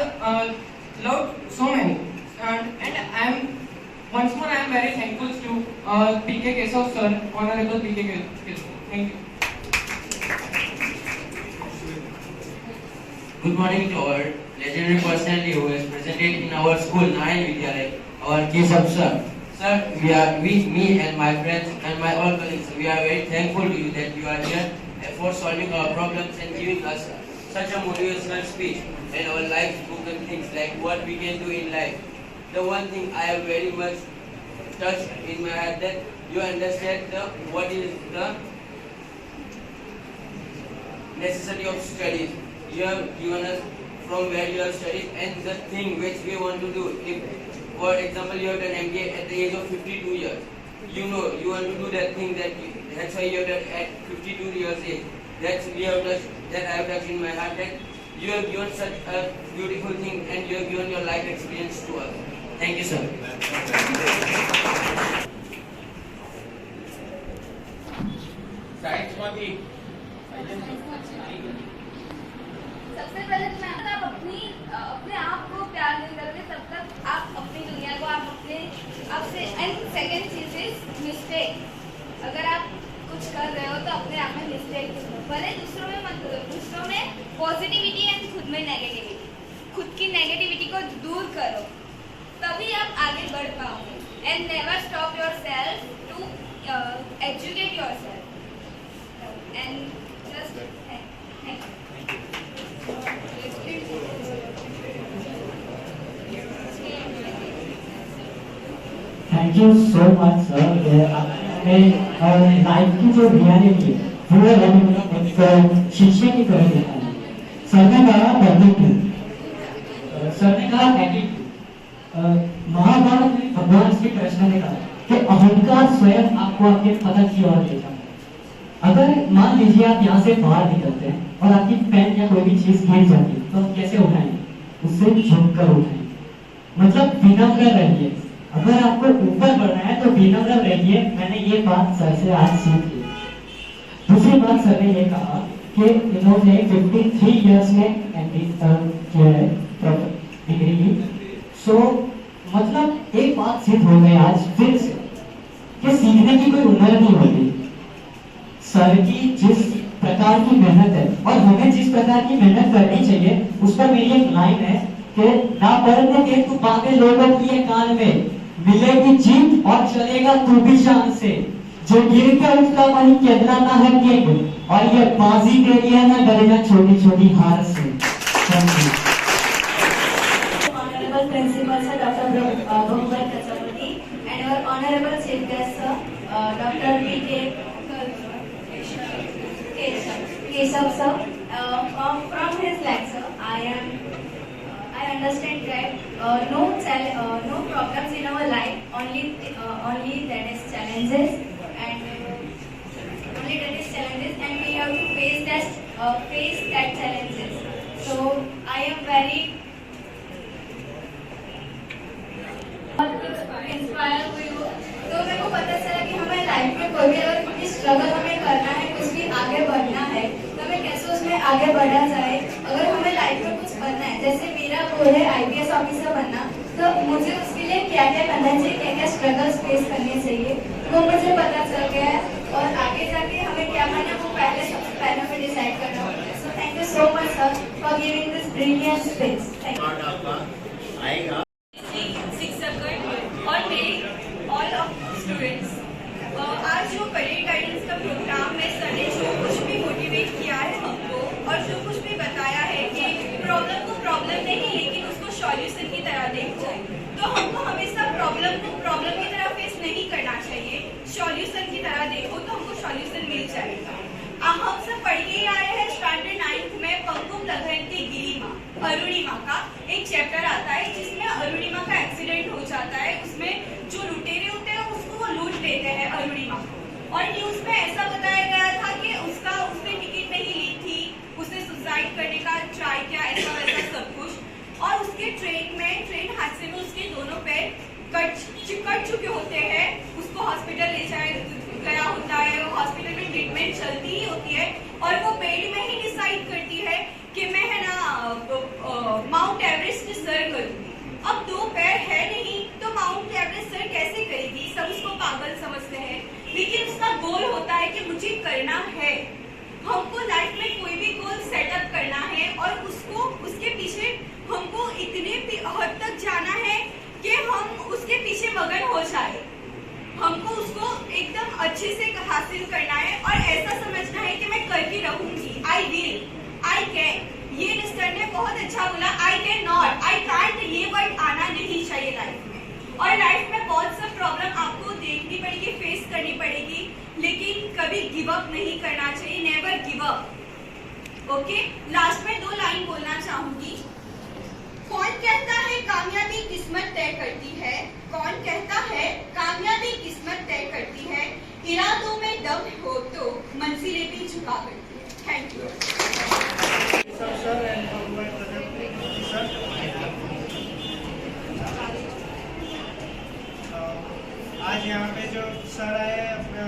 loved so many, and once more I am very thankful to PK Keshav sir, Honorable PK Keshav. Thank you. Good morning to our legendary personality who is presented in our school, Narayan Vidyalaya, our Keshav sir. Sir, me and my friends and my all colleagues, we are very thankful to you that you are here for solving our problems and giving us such a motivational speech and our life spoken things like what we can do in life. The one thing I have very much touched in my heart, that you understand what is the necessity of studies. You have given us from where you have studied and the thing which we want to do. If, for example, you have done MBA at the age of 52 years, you know you want to do that thing that's why you have done at 52 years age. That I have touched in my heart, that you have given such a beautiful thing and you have given your life experience to us. Thank you, sir. Science માંથી सबसे पहले तो मैं आप अपने आप को प्यार नहीं करोगे तब तक आप अपनी दुनिया को आपसे एंड सेकंड चीज इज मिस्टेक। अगर आप कुछ कर रहे हो तो अपने आप में मिस्टेक भले दूसरों में मत करो, दूसरों में पॉजिटिविटी एंड खुद में नेगेटिविटी, खुद की नेगेटिविटी को दूर करो, तभी आप आगे बढ़ पाओगे। And never stop yourself to educate yourself and just thank you. Thank you so much sir. आपने लाइफ की जो रियलिटी है वो एक शीशे की तरह दिखाई। सर ने कहा एटीट्यूड, सर ने कहा एटीट्यूड। महाभारत में भगवान श्री कृष्ण ने कहा कि अहंकार स्वयं आपको आपके पतन की ओर ले जाता है। अगर मान लीजिए आप यहाँ से बाहर निकलते हैं और आपकी पेन या कोई भी चीज गिर जाती है तो आप कैसे उठाएंगे? उससे झुककर उठाएंगे, मतलब विनम्र रहिए। अगर आपको ऊपर बढ़ना है तो विनम्र रहिए। मैंने ये बात सर से आज सीखी। दूसरी बात सर ने ये कहा कि इन्होंने 53 इयर्स में किया है डिग्री की। सो मतलब एक बात सिद्ध हो गई आज फिर से कि सीखने की कोई उम्र नहीं होती। सर की जिस प्रकार की मेहनत है और हमें जिस प्रकार की मेहनत करनी चाहिए, उस पर मेरी एक लाइन है कि ना पढ़ने के तू बातें लोगों की ये कान में, मिलेगी जीत और चलेगा तू भी शान से। जो गिर के उठता वही कहलाता है किंग, और ये बाजी तेरी है ना डरेगा छोटी छोटी हार से। Honorable Principal Sir Dr. Bhumbar Kachapati and our Honorable Chief Guest Sir Dr. PK Keshav Sir. From his lecture, I understand that no problems in our life, only that is challenges, and we have to face that challenges. So I am very inspire हुई हूँ। तो मेरे को पता चला कि हमें life में कोई भी अगर कुछ स्ट्रगल हमें करना है, कुछ भी आगे बढ़ना है, तो हमें कैसे उसमें आगे बढ़ा जाए। अगर हमें लाइफ में कुछ बनना है, जैसे मेरा गोल है IPS ऑफिसर बनना, तो मुझे उसके लिए क्या क्या करना चाहिए, क्या क्या स्ट्रगल्स फेस करने चाहिए, वो मुझे पता चल गया है। और आगे जाके हमें क्या करना है वो सबसे पहले हमें डिसाइड करना होता है। So thank you so much sir for giving this brilliant speech. Thank you. आएगा और मेरे ऑल ऑफ स्टूडेंट्स आज जो पढ़े जाएगा। हम सब पढ़ के ही आए हैं स्टैंडर्ड 9th में पंकुम लघंती गिरिमा अरुणिमा का एक चैप्टर आता है जिसमें अरुणिमा का एक्सीडेंट हो जाता है। उसमें जो लुटेरे होते हैं उसको वो लूट लेते हैं अरुणिमा को, और न्यूज में ऐसा बताया गया था कि उसने टिकट नहीं ली थी, उसने सुसाइड करने का ट्राई किया, ऐसा वैसा सब कुछ। और उसके ट्रेन हादसे में उसके दोनों पैर कट चुके होते हैं। उसको हॉस्पिटल ले गया होता है, हॉस्पिटल में ट्रीटमेंट चलती ही होती है, और वो बेड में ही डिसाइड करती है कि मैं है ना माउंट एवरेस्ट सर करूंगी। अब 2 पैर है नहीं तो माउंट एवरेस्ट सर कैसे करेगी? सब उसको पागल समझते हैं, लेकिन उसका गोल होता है कि मुझे करना है। हमको लाइफ में कोई भी गोल सेटअप करना है और उसके पीछे हमको इतने हद तक जाना है कि हम उसके पीछे मगन हो जाए। हमको उसको एकदम अच्छे से हासिल करना है और ऐसा समझना है कि मैं करके रहूंगी। I will, I can. ये मिस्टर ने बहुत अच्छा बोला, आई कैन नॉट, आई कांट, ये वर्ड आना नहीं चाहिए लाइफ में। और लाइफ में बहुत सा प्रॉब्लम आपको देखनी पड़ेगी, फेस करनी पड़ेगी, लेकिन कभी गिव अप नहीं करना चाहिए। Never give up. Okay, last में 2 लाइन बोलना चाहूंगी। कौन कहता है कामयाबी किस्मत तय करती है? कौन कहता है कामयाबी किस्मत तय करती है? इरादों में दम हो तो मंजिलें भी झुका करती है। थैंक यू आज यहाँ पे जो सर आए अपना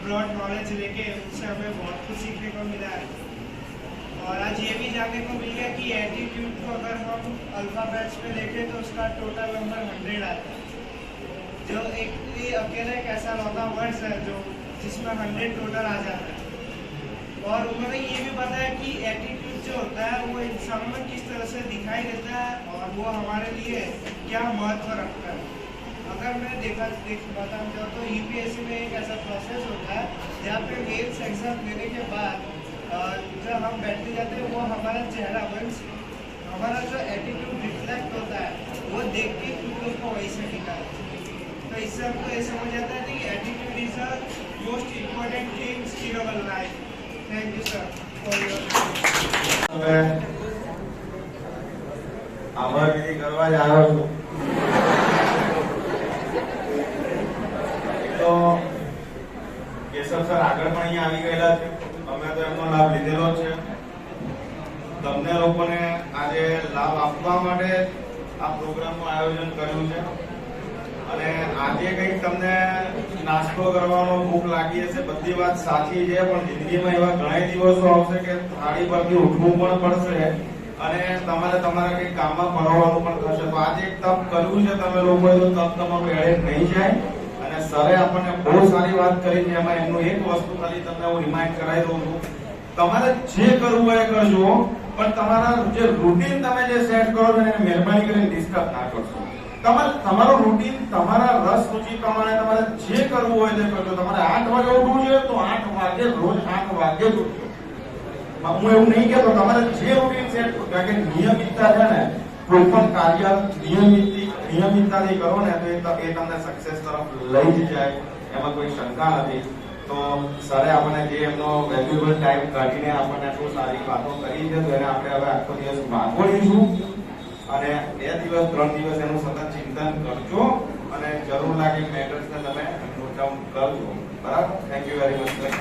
ब्रॉड नॉलेज लेके, उससे हमें बहुत कुछ सीखने को मिला है। और आज ये भी जानने को मिल गया कि एटीट्यूड को अगर हम अल्फाबेट्स में देखें तो उसका टोटल नंबर 100 आता है। जो एक अकेला एक ऐसा लौटा वर्ड्स है जो जिसमें 100 टोटल आ जाता है। और उन्होंने ये भी बताया कि एटीट्यूड जो होता है वो इंसानों में किस तरह से दिखाई देता है और वो हमारे लिए क्या महत्व रखता है। अगर मैं बताना चाहूँ तो यूपीएससी में एक ऐसा प्रोसेस होता है जहाँ पे मेंस एग्जाम देने के बाद जब हम बैठते जाते हैं वो हमारा चेहरा वंश हमारा जो एटीट्यूड रिफ्लेक्ट होता है वो देख के खुद लोग को वही से निकालते। तो इससे हमको ये समझ आता है कि attitude is a most important thing in our life. Thank you sir for your. आभार विधि करवा जा रहा हूँ। તો કેશવ સર આગળ પણ અહીંયા આવી ગયેલા છે, અમે તો એમનો લાભ લીધેલો છે। તમને લોકોને આજે લાભ આપવા માટે આ પ્રોગ્રામનું આયોજન કર્યું છે અને આજે કંઈક તમને નાસ્તો કરવાનો ભૂખ લાગી હશે, બધી વાત સાચી છે, પણ જિંદગીમાં એવા ઘણા દિવસો આવશે કે થાળી પરથી ઉઠવું પણ પડશે અને તમારે તમારા કંઈક કામમાં ભરવાનું પણ થશે। તો આજે એક તપ કર્યું છે તમે લોકોએ, તો તપ તમારું એડેડ નહીં જાય। સરે આપણને બહુ સારી વાત કરી છે, એમાં એમનું એક વસ્તુ ખાલી તમને હું રિમાઇન્ડ કરાવી દઉં છું, તમારે જે કરવું હોય એ કરજો, પણ તમારા જે રૂટીન તમે જે સેટ કરો છો એને મહેરબાની કરીને ડિસ્ટર્બ ના કરશો। તમારો રૂટીન તમારા રસ રુચિ પ્રમાણે તમારે જે કરવું હોય તે કરજો। તમારે 8 વાગે ઉઠવું જોઈએ તો 8 વાગે રોજ 8 વાગે જ ઉઠજો। હું એવું નહીં કહેતો, તમારે જે રૂટીન સેટ કરો, કારણ કે નિયમિતતા છે ને, કોઈ પણ કાર્ય નિયમિતતાથી કરો ને તો એ તમને સક્સેસ તરફ લઈ જ જાય, એમાં કોઈ શંકા નથી। તો સરે આપણને જે એમનો વેલ્યુએબલ ટાઈમ કાઢીને આપણને આટલું સારી વાતો કરી છે, તો એને આપણે હવે આખો દિવસ વાગોડીશું અને 2 દિવસ 3 દિવસ એનું સતત ચિંતન કરજો અને જરૂર લાગે મેટર્સને તમે નોટ ડાઉન કરજો, બરાબર? Thank you very much sir.